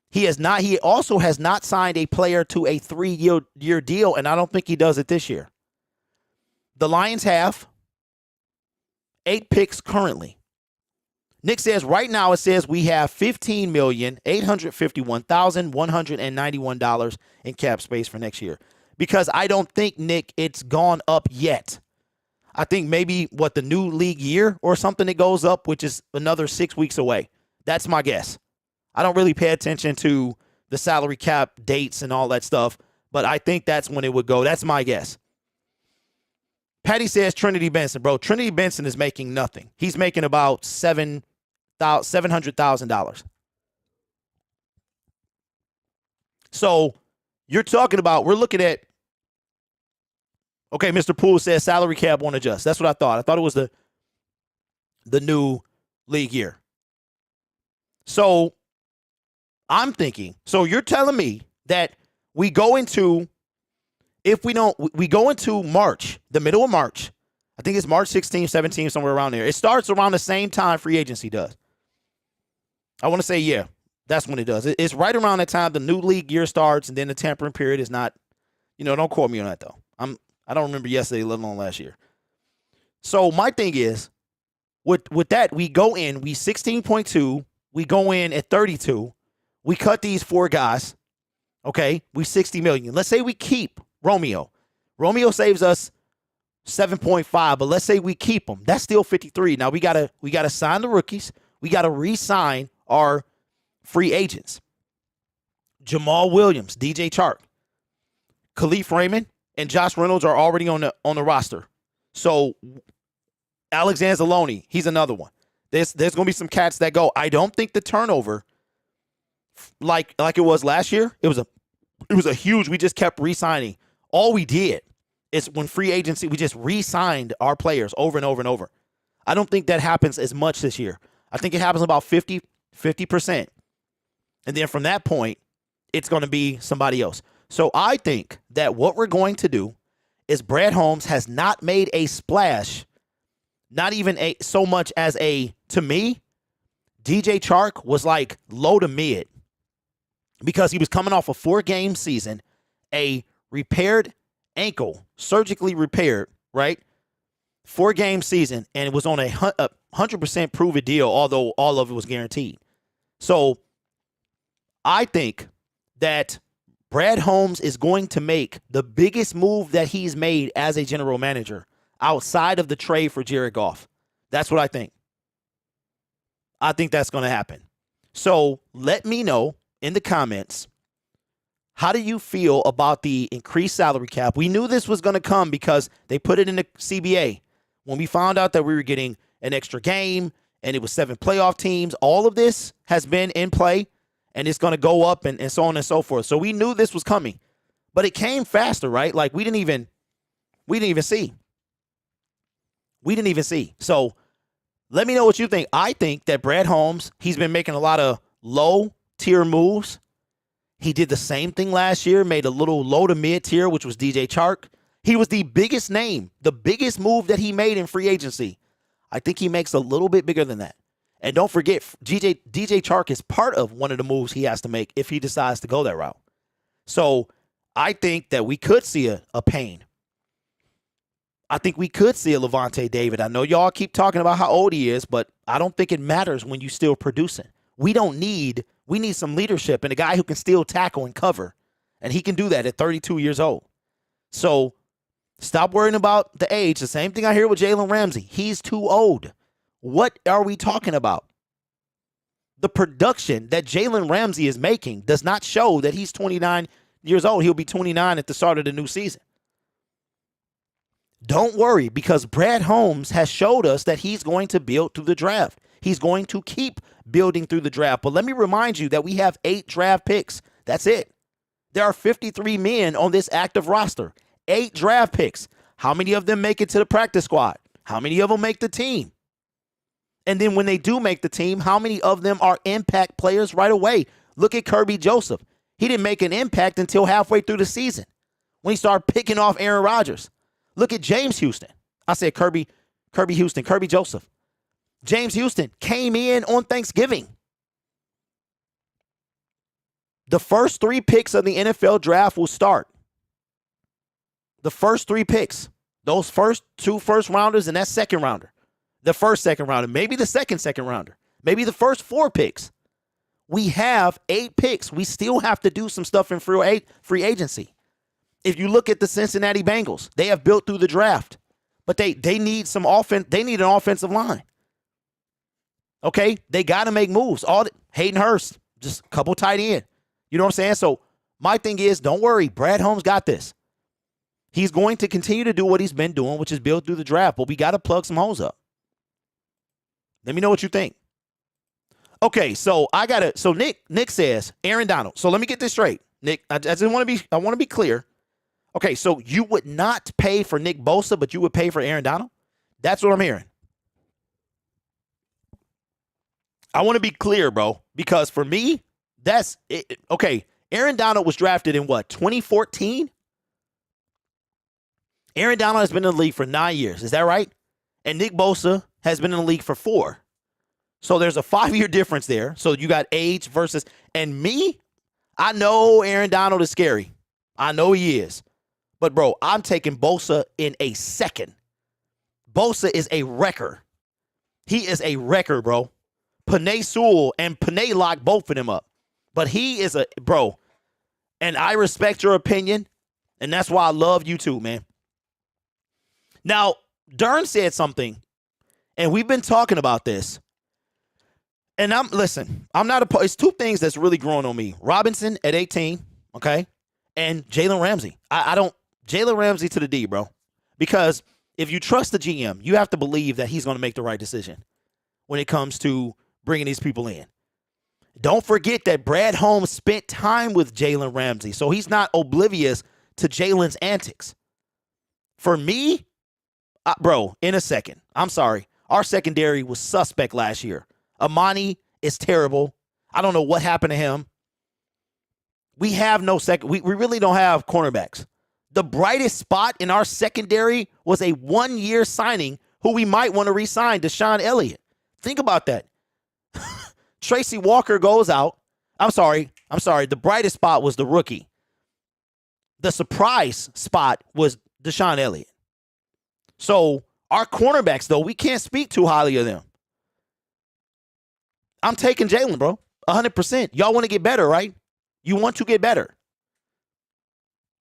He has not. He also has not signed a player to a 3-year deal, and I don't think he does it this year. The Lions have 8 picks currently. Nick says right now it says we have $15,851,191 in cap space for next year. Because I don't think, Nick, it's gone up yet. I think maybe, the new league year or something that goes up, which is another 6 weeks away. That's my guess. I don't really pay attention to the salary cap dates and all that stuff, but I think that's when it would go. That's my guess. Patty says Trinity Benson. Bro, Trinity Benson is making nothing. He's making about $700,000. So you're talking about, we're looking at, okay, Mr. Poole says salary cap won't adjust. That's what I thought. I thought it was the new league year. So I'm thinking, so you're telling me that we go into March, the middle of March. I think it's March 16, 17, somewhere around there. It starts around the same time free agency does. I want to say, yeah, that's when it does. It's right around that time the new league year starts, and then the tampering period is not, don't quote me on that, though. I don't remember yesterday, let alone last year. So my thing is, with that, we go in, we 16.2, we go in at 32, we cut these 4 guys, okay, we $60 million. Let's say we keep Romeo. Romeo saves us 7.5, but let's say we keep him. That's still 53. Now we gotta sign the rookies. We gotta re-sign our free agents. Jamal Williams, DJ Chark, Khalif Raymond, and Josh Reynolds are already on the roster. So Alexander Zaloni, he's another one. There's gonna be some cats that go. I don't think the turnover, like it was last year, it was a huge. We just kept re-signing. All we did is when free agency, we just re-signed our players over and over and over. I don't think that happens as much this year. I think it happens about 50%. And then from that point, it's going to be somebody else. So I think that what we're going to do is Brad Holmes has not made a splash, not even so much as to me, DJ Chark was like low to mid because he was coming off a 4-game season, a repaired ankle, surgically repaired, right? 4-game season, and it was on a 100% prove-it deal, although all of it was guaranteed. So I think that Brad Holmes is going to make the biggest move that he's made as a general manager outside of the trade for Jared Goff. That's what I think. I think that's going to happen. So let me know in the comments, how do you feel about the increased salary cap? We knew this was going to come because they put it in the CBA. When we found out that we were getting an extra game and it was 7 playoff teams, all of this has been in play and it's going to go up and so on and so forth. So we knew this was coming, but it came faster, right? Like we didn't even see. We didn't even see. So let me know what you think. I think that Brad Holmes, he's been making a lot of low tier moves. He did the same thing last year, made a little low to mid tier, which was DJ Chark. He was the biggest name, the biggest move that he made in free agency. I think he makes a little bit bigger than that. And don't forget, DJ Chark is part of one of the moves he has to make if he decides to go that route. So I think that we could see a Payne. I think we could see a Levante David. I know y'all keep talking about how old he is, but I don't think it matters when you're still producing. We need some leadership and a guy who can still tackle and cover. And he can do that at 32 years old. So stop worrying about the age. The same thing I hear with Jalen Ramsey. He's too old. What are we talking about? the production that Jalen Ramsey is making does not show that he's 29 years old. He'll be 29 at the start of the new season. Don't worry, because Brad Holmes has showed us that he's going to build through the draft. He's going to keep building through the draft. But let me remind you that we have 8 draft picks. That's it. There are 53 men on this active roster. 8 draft picks. How many of them make it to the practice squad? How many of them make the team? And then when they do make the team, how many of them are impact players right away? Look at Kirby Joseph. He didn't make an impact until halfway through the season when he started picking off Aaron Rodgers. Look at James Houston. I said Kirby Joseph. James Houston came in on Thanksgiving. The first 3 picks of the NFL draft will start. The first 3 picks. Those first 2 first rounders and that second rounder. The first second rounder. Maybe the second rounder. Maybe the first 4 picks. We have 8 picks. We still have to do some stuff in free agency. If you look at the Cincinnati Bengals, they have built through the draft. But they need some offense. They need an offensive line. Okay? They got to make moves. Hayden Hurst, just a couple tight end. You know what I'm saying? So my thing is, don't worry. Brad Holmes got this. He's going to continue to do what he's been doing, which is build through the draft. But we got to plug some holes up. Let me know what you think. Okay, so Nick says Aaron Donald. So let me get this straight. Nick, I want to be clear. Okay, so you would not pay for Nick Bosa, but you would pay for Aaron Donald? That's what I'm hearing. I want to be clear, bro, because for me, that's it. Okay, Aaron Donald was drafted in what, 2014? Aaron Donald has been in the league for 9 years. Is that right? And Nick Bosa has been in the league for 4. So there's a 5-year difference there. So you got age versus, and me, I know Aaron Donald is scary. I know he is. But, bro, I'm taking Bosa in a second. Bosa is a wrecker. He is a wrecker, bro. Penei Sewell and Penei locked both of them up. But he is a, bro, and I respect your opinion, and that's why I love you too, man. Now, Dern said something, and we've been talking about this. And it's 2 things that's really growing on me. Robinson at 18, okay, and Jalen Ramsey. Jalen Ramsey to the D, bro. Because if you trust the GM, you have to believe that he's going to make the right decision when it comes to bringing these people in. Don't forget that Brad Holmes spent time with Jalen Ramsey, so he's not oblivious to Jalen's antics. For me, bro, in a second, I'm sorry. Our secondary was suspect last year. Amani is terrible. I don't know what happened to him. We have no second. We really don't have cornerbacks. The brightest spot in our secondary was a 1-year signing who we might want to re-sign, Deshaun Elliott. Think about that. Tracy Walker goes out. I'm sorry. The brightest spot was the rookie. The surprise spot was Deshaun Elliott. So our cornerbacks, though, we can't speak too highly of them. I'm taking Jalen, bro. 100%. Y'all want to get better, right? You want to get better.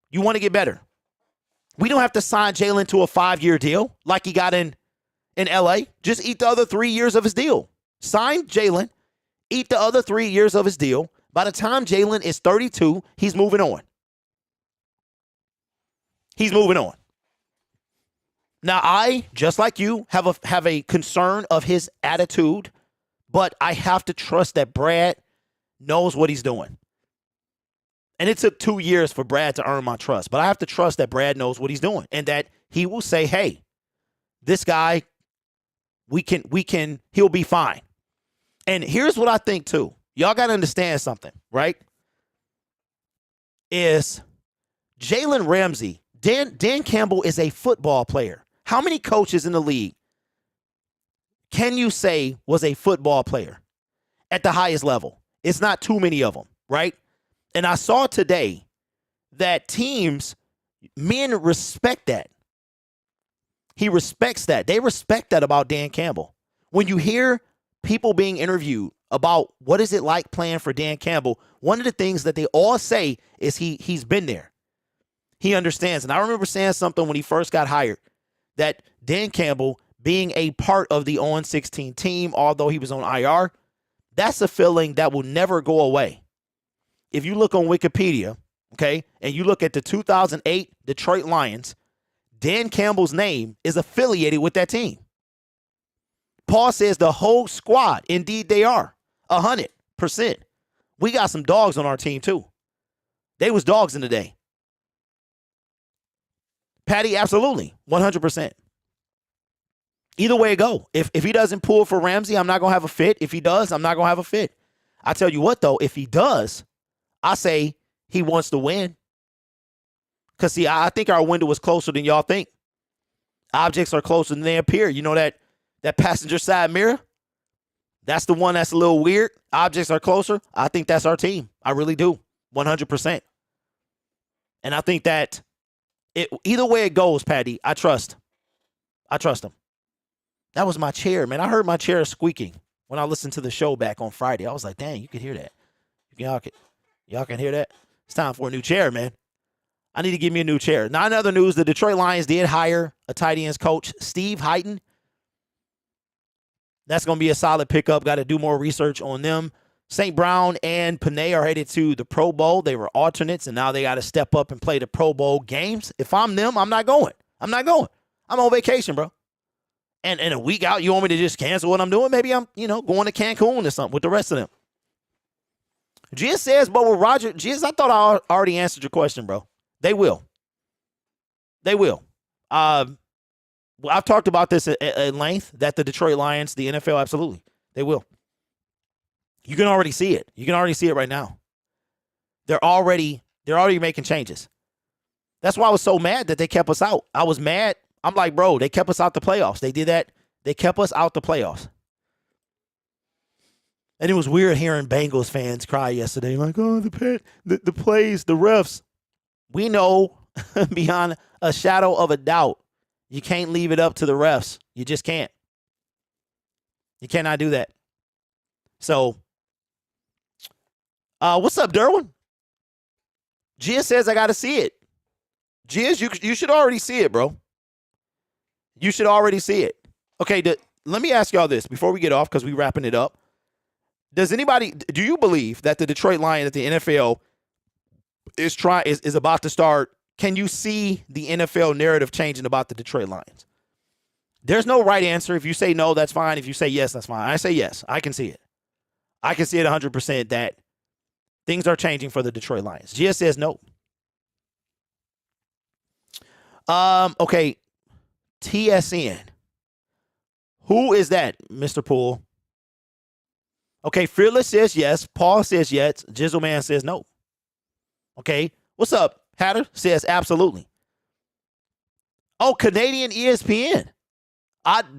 You want to get better. We don't have to sign Jalen to a 5-year deal like he got in L.A. Just eat the other 3 years of his deal. Sign Jalen, eat the other 3 years of his deal. By the time Jalen is 32, he's moving on. He's moving on. Now, I, just like you, have a concern of his attitude, but I have to trust that Brad knows what he's doing. And it took 2 years for Brad to earn my trust, but I have to trust that Brad knows what he's doing and that he will say, hey, this guy, he'll be fine. And here's what I think too. Y'all got to understand something, right? Is Jalen Ramsey, Dan Campbell is a football player. How many coaches in the league can you say was a football player at the highest level? It's not too many of them, right? And I saw today that men respect that. He respects that. They respect that about Dan Campbell. When you hear people being interviewed about what is it like playing for Dan Campbell, one of the things that they all say is he's been there. He understands. And I remember saying something when he first got hired, that Dan Campbell, being a part of the 0-16 team, although he was on IR, That's a feeling that will never go away. If you look on Wikipedia, okay, and you look at the 2008 Detroit Lions, Dan Campbell's name is affiliated with that team. Paul says the whole squad, indeed they are, 100%. We got some dogs on our team too. They was dogs in the day. Patty, absolutely, 100%. Either way it go. If he doesn't pull for Ramsey, I'm not going to have a fit. If he does, I'm not going to have a fit. I tell you what, though, if he does, I say he wants to win. Because, see, I think our window is closer than y'all think. Objects are closer than they appear. You know that passenger side mirror? That's the one that's a little weird. Objects are closer. I think that's our team. I really do. 100%. And I think that either way it goes, Patty, I trust him. That was my chair, man. I heard my chair squeaking when I listened to the show back on Friday. I was like, dang, you could hear that. Y'all can hear that? It's time for a new chair, man. I need to give me a new chair. Now, in other news, the Detroit Lions did hire a tight ends coach, Steve Heighton. That's going to be a solid pickup. Got to do more research on them. St. Brown and Panay are headed to the Pro Bowl. They were alternates, and now they got to step up and play the Pro Bowl games. If I'm them, I'm not going. I'm on vacation, bro. And a week out, you want me to just cancel what I'm doing? Maybe I'm, going to Cancun or something with the rest of them. Giz says, but with Roger, Giz, I thought I already answered your question, bro. They will. I've talked about this at length, that the Detroit Lions, the NFL, absolutely, they will. You can already see it. You can already see it right now. They're already making changes. That's why I was so mad that they kept us out. I was mad. I'm like, bro, they kept us out the playoffs. They did that. They kept us out the playoffs. And it was weird hearing Bengals fans cry yesterday, like, oh, the plays, the refs. We know beyond a shadow of a doubt, you can't leave it up to the refs. You just can't. You cannot do that. So, what's up, Derwin? Gia says I got to see it. Gia, you should already see it, bro. You should already see it. Okay, let me ask y'all this before we get off, because we're wrapping it up. Do you believe that the Detroit Lions, that the NFL is about to start? Can you see the NFL narrative changing about the Detroit Lions? There's no right answer. If you say no, that's fine. If you say yes, that's fine. I say yes. I can see it. I can see it 100% that things are changing for the Detroit Lions. Gia says no. Okay. TSN. Who is that, Mr. Poole? Okay, Fearless says yes. Paul says yes. Jizzleman says no. Okay, what's up? Hatter says absolutely. Oh, Canadian ESPN.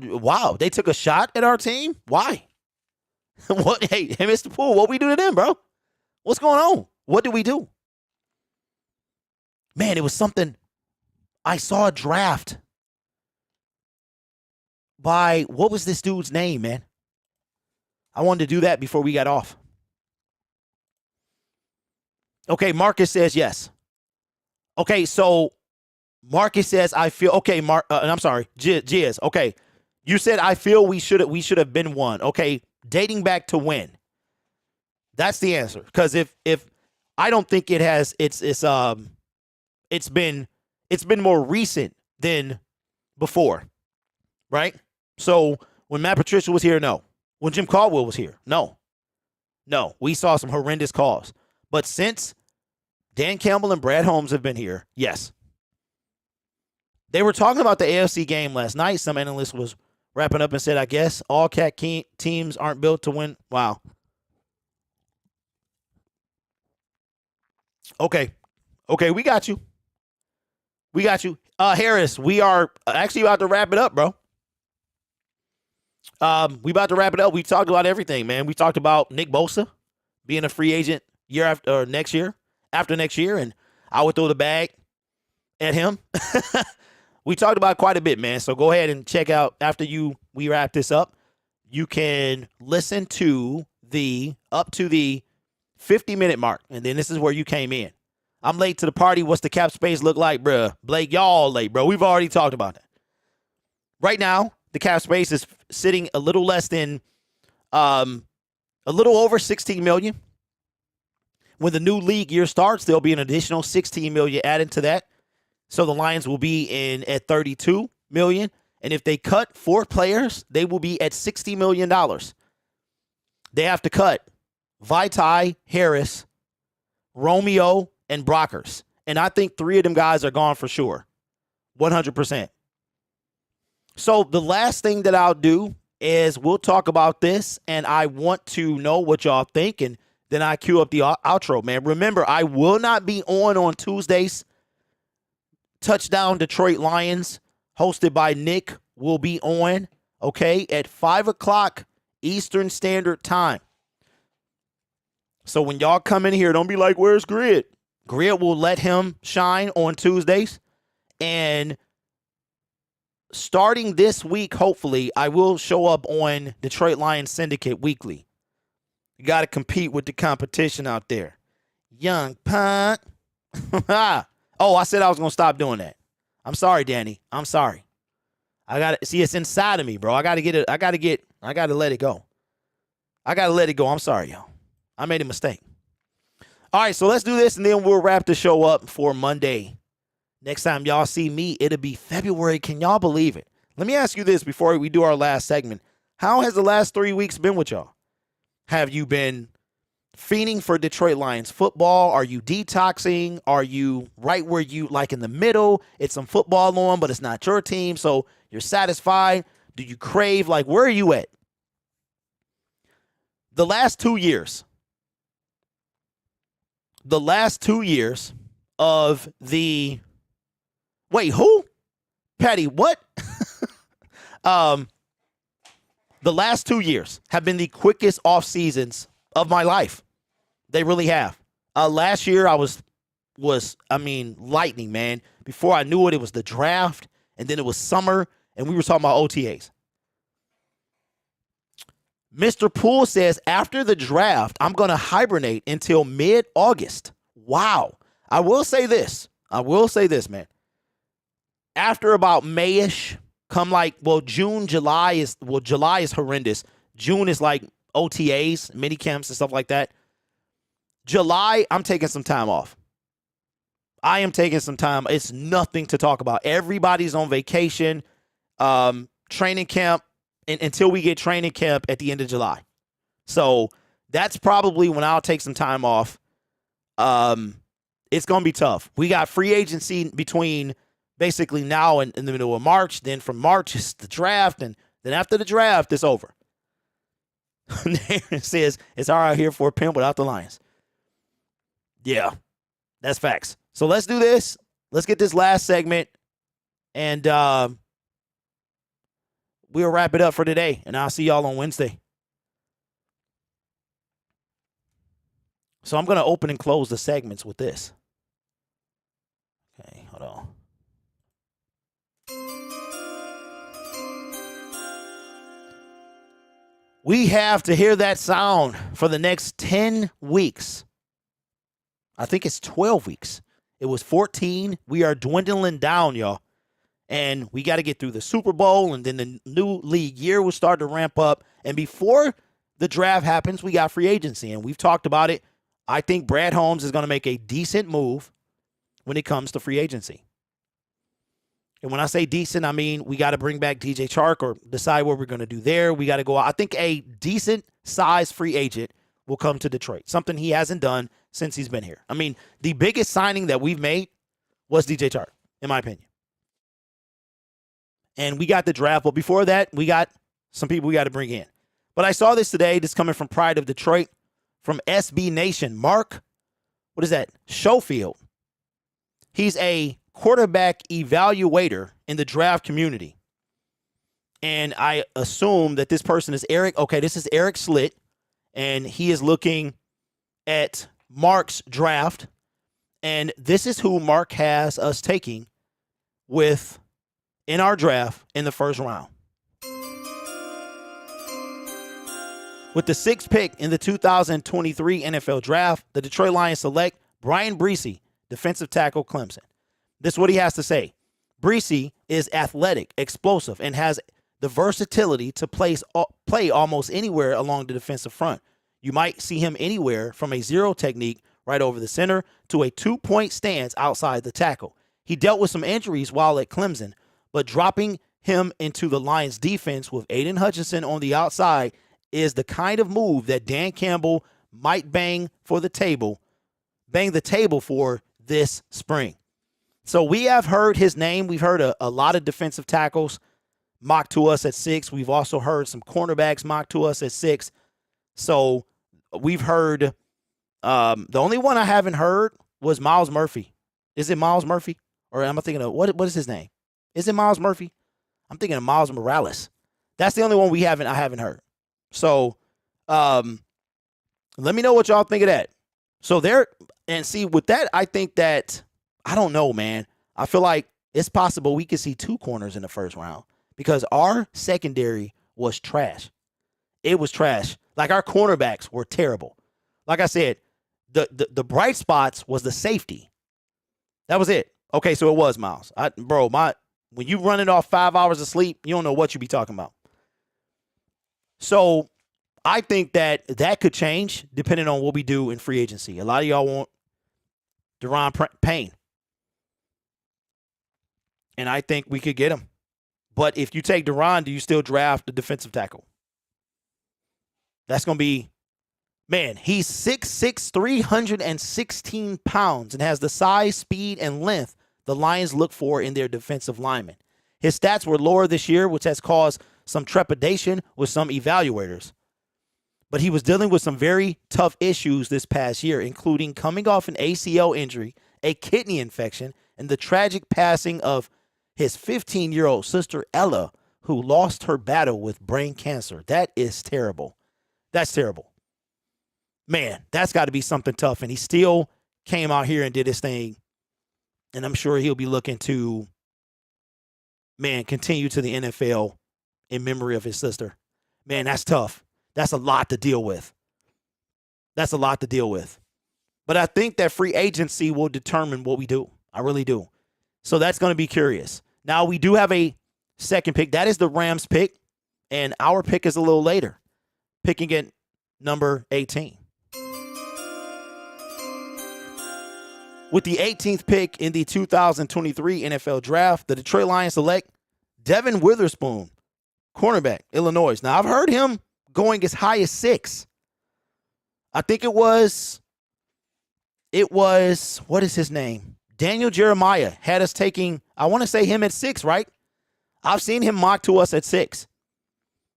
Wow, they took a shot at our team? Why? What? Hey, Mr. Poole, what we do to them, bro? What's going on? What did we do? Man, it was something. I saw a draft by, what was this dude's name, man? I wanted to do that before we got off. Okay, Marcus says yes. Okay, so Marcus says I feel, okay, I'm sorry, Giz. Okay, you said I feel we should have been one. Okay, dating back to when? That's the answer. Because if I don't think it has, it's been more recent than before, right? So when Matt Patricia was here, no. When Jim Caldwell was here, no. We saw some horrendous calls. But since Dan Campbell and Brad Holmes have been here, yes. They were talking about the AFC game last night. Some analyst was wrapping up and said, I guess all cat teams aren't built to win. Wow. Okay, we got you. Harris, we are actually about to wrap it up, bro. We about to wrap it up. We talked about everything, man. We talked about Nick Bosa being a free agent after next year, and I would throw the bag at him. We talked about quite a bit, man. So go ahead and check out after we wrap this up. You can listen to up to the 50-minute mark, and then this is where you came in. I'm late to the party. What's the cap space look like, bruh? Blake, y'all late, bro. We've already talked about that. Right now, the cap space is sitting a little less than a little over 16 million. When the new league year starts, there'll be an additional 16 million added to that. So the Lions will be in at 32 million. And if they cut 4 players, they will be at $60 million. They have to cut Vitae, Harris, Romeo, and Brockers. And I think 3 of them guys are gone for sure. 100%. So the last thing that I'll do is we'll talk about this, and I want to know what y'all think, and then I cue up the outro, man. Remember, I will not be on Tuesdays. Touchdown Detroit Lions, hosted by Nick, will be on, okay, at 5 o'clock Eastern Standard Time. So when y'all come in here, don't be like, where's Grid? Grid will let him shine on Tuesdays. And starting this week, hopefully, I will show up on Detroit Lions Syndicate weekly. You got to compete with the competition out there. Young punk. Oh, I said I was going to stop doing that. I'm sorry, Danny. I'm sorry. I got to see, it's inside of me, bro. I got to let it go. I got to let it go. I'm sorry, y'all. I made a mistake. All right, so let's do this, and then we'll wrap the show up for Monday. Next time y'all see me, it'll be February. Can y'all believe it? Let me ask you this before we do our last segment. How has the last 3 weeks been with y'all? Have you been fiending for Detroit Lions football? Are you detoxing? Are you right where you, like in the middle? It's some football on, but it's not your team, so you're satisfied. Do you crave? Like, where are you at? The last 2 years of the... Wait, who? Patty, what? The last 2 years have been the quickest off seasons of my life. They really have. Last year I was lightning, man. Before I knew it, it was the draft, and then it was summer, and we were talking about OTAs. Mr. Poole says, after the draft, I'm going to hibernate until mid-August. Wow. I will say this, man. After about May-ish, come July is horrendous. June is like OTAs, mini camps and stuff like that. July, I'm taking some time off. I am taking some time. It's nothing to talk about. Everybody's on vacation. Training camp until we get training camp at the end of July. So that's probably when I'll take some time off. It's going to be tough. We got free agency between basically now and in the middle of March. Then from March, it's the draft. And then after the draft, it's over. It says, it's all right here for a pimp without the Lions. Yeah, that's facts. So let's do this. Let's get this last segment. And we'll wrap it up for today. And I'll see y'all on Wednesday. So I'm going to open and close the segments with this. Okay, hold on. We have to hear that sound for the next 10 weeks. I think it's 12 weeks. It was 14. We are dwindling down, y'all. And we got to get through the Super Bowl, and then the new league year will start to ramp up. And before the draft happens, we got free agency, and we've talked about it. I think Brad Holmes is going to make a decent move when it comes to free agency. And when I say decent, I mean we got to bring back DJ Chark or decide what we're going to do there. We got to go out. I think a decent-sized free agent will come to Detroit, something he hasn't done since he's been here. I mean, the biggest signing that we've made was DJ Chark, in my opinion. And we got the draft, but before that, we got some people we got to bring in. But I saw this today. This coming from Pride of Detroit, from SB Nation. Mark, what is that? Schofield. He's a quarterback evaluator in the draft community. And I assume that this person is Eric. Okay, this is Eric Slitt. And he is looking at Mark's draft. And this is who Mark has us taking in our draft in the first round. With the 6th pick in the 2023 NFL Draft, the Detroit Lions select Brian Bresee, defensive tackle, Clemson. This is what he has to say. Bresee is athletic, explosive, and has the versatility to play almost anywhere along the defensive front. You might see him anywhere from a zero technique right over the center to a 2-point stance outside the tackle. He dealt with some injuries while at Clemson, but dropping him into the Lions defense with Aiden Hutchinson on the outside is the kind of move that Dan Campbell might bang the table for this spring. So we have heard his name. We've heard a lot of defensive tackles mocked to us at 6. We've also heard some cornerbacks mocked to us at 6. So we've heard the only one I haven't heard was Miles Murphy. Is it Miles Murphy? Or am I thinking of what is his name? Is it Miles Murphy? I'm thinking of Miles Morales. That's the only one I haven't heard. So let me know what y'all think of that. So with that, I think that, I don't know, man. I feel like it's possible we could see 2 corners in the first round because our secondary was trash. It was trash. Like, our cornerbacks were terrible. Like I said, the bright spots was the safety. That was it. Okay, so it was Miles. When you running off 5 hours of sleep, you don't know what you be talking about. So I think that could change depending on what we do in free agency. A lot of y'all want Deron Payne. And I think we could get him. But if you take Deron, do you still draft the defensive tackle? That's going to be, man, he's 6'6", 316 pounds, and has the size, speed, and length the Lions look for in their defensive linemen. His stats were lower this year, which has caused some trepidation with some evaluators. But he was dealing with some very tough issues this past year, including coming off an ACL injury, a kidney infection, and the tragic passing of his 15-year-old sister, Ella, who lost her battle with brain cancer. That is terrible. That's terrible. Man, that's got to be something tough. And he still came out here and did his thing. And I'm sure he'll be looking to, continue to the NFL in memory of his sister. Man, that's tough. That's a lot to deal with. But I think that free agency will determine what we do. I really do. So that's going to be curious. Now, we do have a second pick. That is the Rams pick. And our pick is a little later, picking at number 18. With the 18th pick in the 2023 NFL Draft, the Detroit Lions select Devin Witherspoon, cornerback, Illinois. Now, I've heard him going as high as 6. I think it was, what is his name? Daniel Jeremiah had us taking, I want to say him at 6, right? I've seen him mocked to us at 6.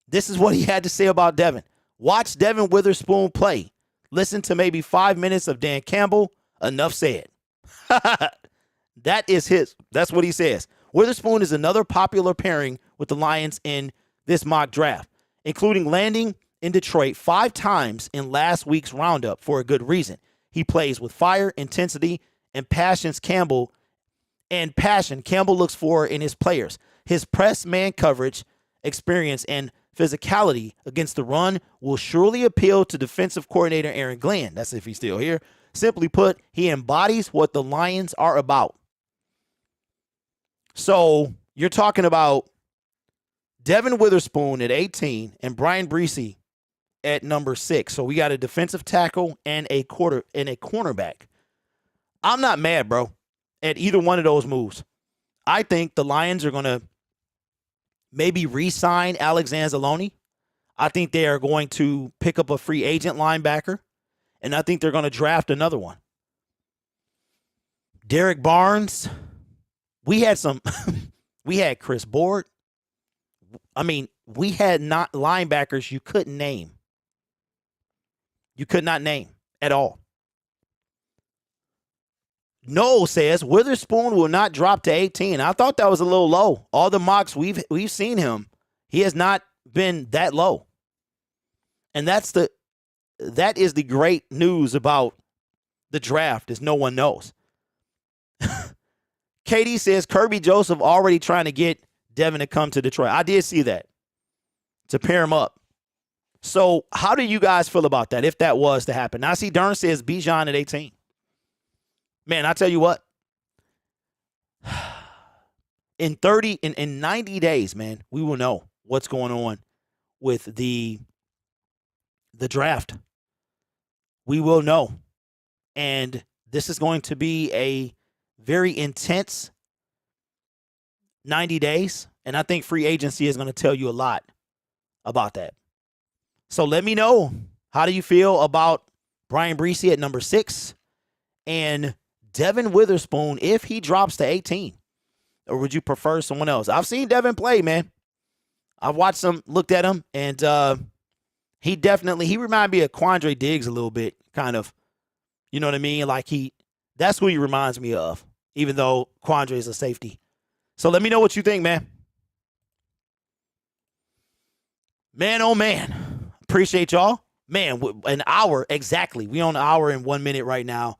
This is what he had to say about Devin. Watch Devin Witherspoon play. Listen to maybe 5 minutes of Dan Campbell. Enough said. That's what he says. Witherspoon is another popular pairing with the Lions in this mock draft, including landing in Detroit 5 times in last week's roundup for a good reason. He plays with fire, intensity, and passion Campbell looks for in his players. His press man coverage, experience, and physicality against the run will surely appeal to defensive coordinator Aaron Glenn. That's if he's still here. Simply put, he embodies what the Lions are about. So you're talking about Devin Witherspoon at 18 and Brian Breesy at number 6. So we got a defensive tackle and a cornerback. I'm not mad, bro, at either one of those moves. I think the Lions are going to maybe re-sign Alex Anzalone. I think they are going to pick up a free agent linebacker, and I think they're going to draft another one. Derek Barnes. We had Chris Board. I mean, we had not linebackers you couldn't name. You could not name at all. Noel says Witherspoon will not drop to 18. I thought that was a little low. All the mocks we've seen him, he has not been that low. And that is the great news about the draft, is no one knows. Katie says Kirby Joseph already trying to get Devin to come to Detroit. I did see that, to pair him up. So how do you guys feel about that if that was to happen? Now I see Dern says Bijan at 18. Man, I tell you what, in 90 days, man, we will know what's going on with the draft. we will know. And this is going to be a very intense 90 days. And I think free agency is going to tell you a lot about that. So let me know, how do you feel about Brian Breesy at number 6 and Devin Witherspoon if he drops to 18? Or would you prefer someone else? I've seen Devin play, man. I've watched him, looked at him, and he reminded me of Quandre Diggs a little bit, kind of. You know what I mean? Like that's who he reminds me of, even though Quandre is a safety. So let me know what you think, man. Man, oh man. Appreciate y'all. Man, an hour exactly. We on an hour and 1 minute right now.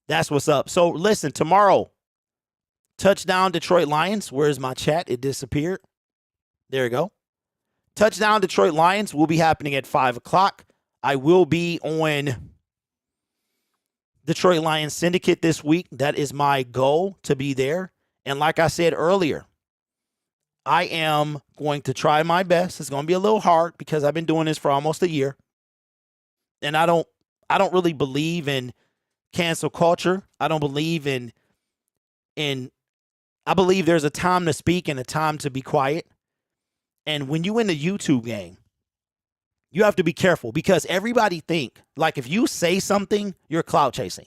That's what's up. So listen, tomorrow, touchdown Detroit Lions. Where's my chat? It disappeared. There you go. Touchdown Detroit Lions will be happening at 5 o'clock. I will be on Detroit Lions Syndicate this week. That is my goal, to be there. And like I said earlier, I am going to try my best. It's going to be a little hard because I've been doing this for almost a year. And I don't really believe in cancel culture. I don't believe in I believe there's a time to speak and a time to be quiet. And when you in the YouTube game, you have to be careful because everybody think, like, if you say something, you're clout chasing.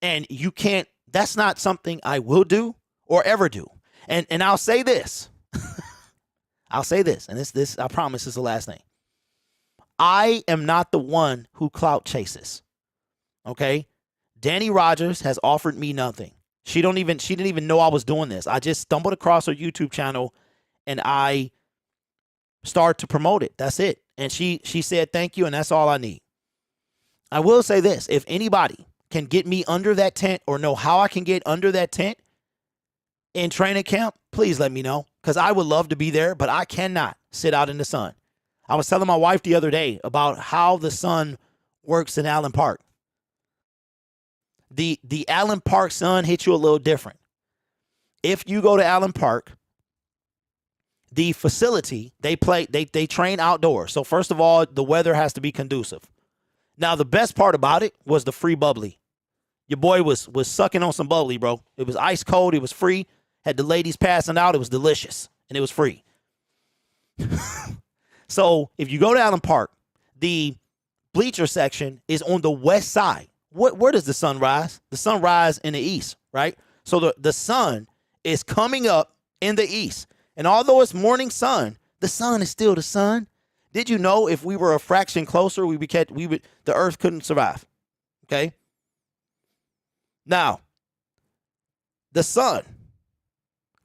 And you can't, that's not something I will do or ever do. And I'll say this. I'll say this, and this I promise is the last thing. I am not the one who clout chases. Okay? Danny Rogers has offered me nothing. She didn't even know I was doing this. I just stumbled across her YouTube channel and I started to promote it. That's it. And she said thank you, and that's all I need. I will say this. If anybody can get me under that tent or know how I can get under that tent in training camp, please let me know, because I would love to be there, but I cannot sit out in the sun. I was telling my wife the other day about how the sun works in Allen Park. The Allen Park sun hits you a little different. If you go to Allen Park, the facility, they train outdoors. So first of all, the weather has to be conducive. Now, the best part about it was the free bubbly. Your boy was sucking on some bubbly, bro. It was ice cold. It was free. Had the ladies passing out. It was delicious, and it was free. So if you go to Allen Park, the bleacher section is on the west side. Where does the sun rise? The sun rises in the east, right? So the sun is coming up in the east. And although it's morning sun, the sun is still the sun. Did you know if we were a fraction closer, the earth couldn't survive? Okay? Now, the sun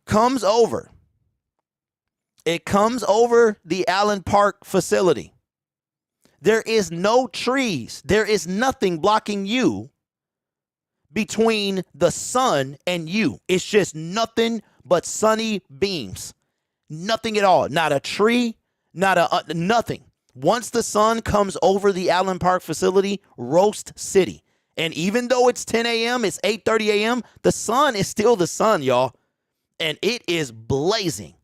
comes over. It comes over the Allen Park facility. There is no trees. There is nothing blocking you between the sun and you. It's just nothing but sunny beams. Nothing at all. Not a tree, nothing. Once the sun comes over the Allen Park facility, roast city. And even though it's 10 a.m., it's 8:30 a.m., the sun is still the sun, y'all. And it is blazing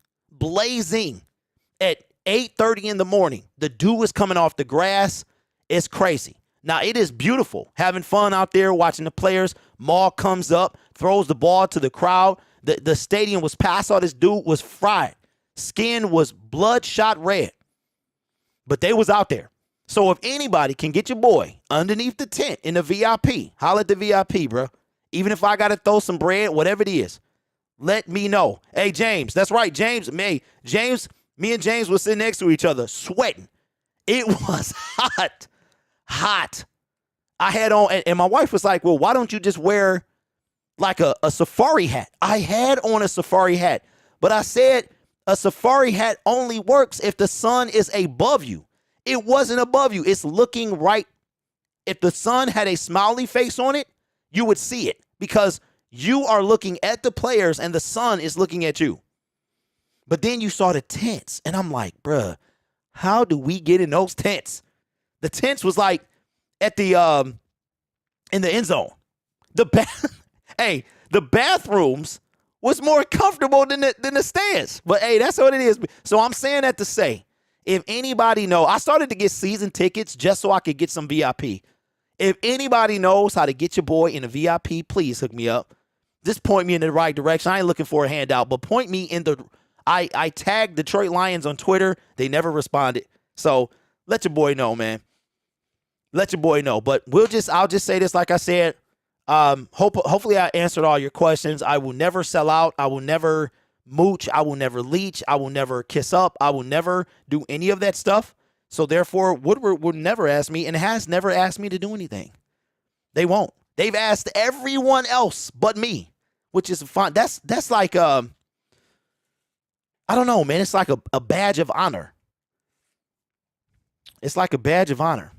at 8:30 in the morning. The dew is coming off the grass. It's crazy. Now, it is beautiful. Having fun out there, watching the players. Maul comes up, throws the ball to the crowd. The stadium was packed. I saw this dude was fried. Skin was bloodshot red. But they was out there. So if anybody can get your boy underneath the tent in the VIP, holla at the VIP, bro. Even if I got to throw some bread, whatever it is, let me know. Hey, James, that's right, James. Me and James were sitting next to each other, sweating. It was hot. I had on, and my wife was like, well, why don't you just wear like a safari hat? I had on a safari hat, but I said a safari hat only works if the sun is above you. It wasn't above you. It's looking right. If the sun had a smiley face on it, you would see it because you are looking at the players and the sun is looking at you. But then you saw the tents, and I'm like, bruh, how do we get in those tents? The tents was like at the in the end zone. The bathrooms was more comfortable than the stands. But hey, that's what it is. So I'm saying that to say, If anybody know, I started to get season tickets just so I could get some VIP. If anybody knows how to get your boy in a VIP, please hook me up. Just point me in the right direction. I ain't looking for a handout, but point me in the. I tagged Detroit Lions on Twitter. They never responded. So let your boy know, man. Let your boy know. But I'll just say this, like I said. Hopefully I answered all your questions. I will never sell out. I will never mooch. I will never leech. I will never kiss up. I will never do any of that stuff. So therefore, Woodward would never ask me and has never asked me to do anything. They won't. They've asked everyone else but me, which is fine. That's like I don't know, man. It's like a badge of honor. It's like a badge of honor.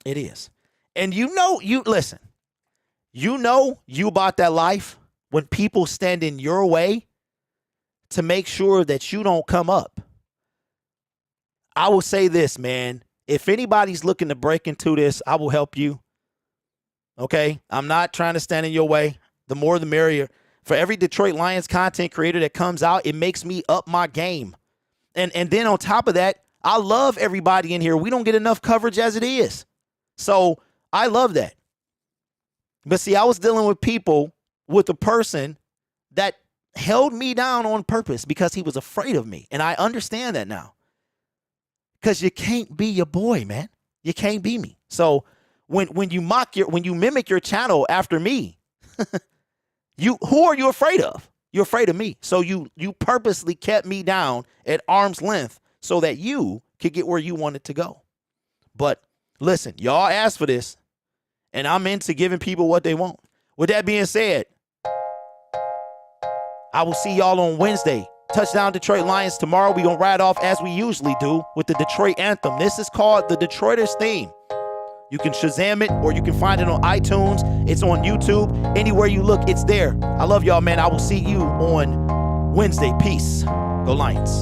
It is. And you listen. You know you bought that life when people stand in your way to make sure that you don't come up. I will say this, man. If anybody's looking to break into this, I will help you. Okay? I'm not trying to stand in your way. The more the merrier. For every Detroit Lions content creator that comes out, it makes me up my game. And then on top of that, I love everybody in here. We don't get enough coverage as it is. So I love that. But see, I was dealing with a person that held me down on purpose because he was afraid of me. And I understand that now. Because you can't be your boy, man. You can't be me. So when you mimic your channel after me, who are you afraid of? You're afraid of me. So you purposely kept me down at arm's length so that you could get where you wanted to go. But listen, y'all asked for this, and I'm into giving people what they want. With that being said, I will see y'all on Wednesday. Touchdown Detroit Lions. Tomorrow we going to ride off as we usually do with the Detroit anthem. This is called the Detroiters theme. You can Shazam it or you can find it on iTunes. It's on YouTube. Anywhere you look, it's there. I love y'all, man. I will see you on Wednesday. Peace. Go Lions.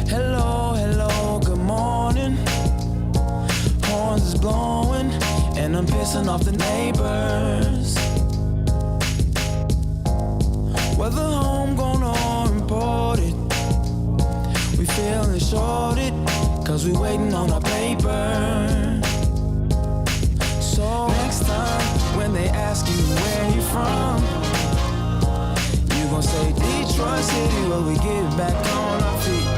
Hello, good morning. Horns is blowing and I'm pissing off the neighbors. Whether homegrown or imported, we feeling shorted, cause we waiting on our paper. So next time, when they ask you where you from, you gon' say Detroit City, where we get back on our feet.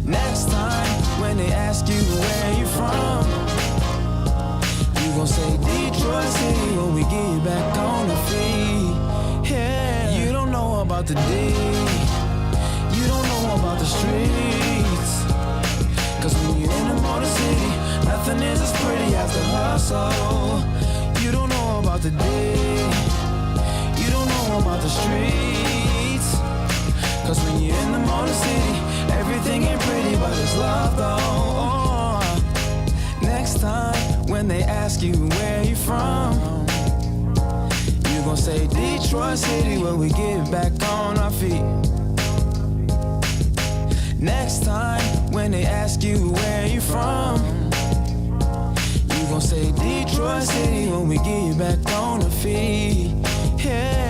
Next time, when they ask you where you from, you gon' say Detroit City, where we get back on our feet. Yeah, you don't know about the D, you don't know about the streets. Cause when you're in the motor city, nothing is as pretty as the hustle. You don't know about the D, you don't know about the streets. Cause when you're in the motor city, everything ain't pretty but it's love though. Next time when they ask you where you from, you gon' say Detroit City, where we get back on our feet. Next time when they ask you where you from, you gon' say Detroit City, when we get back on our feet. Yeah.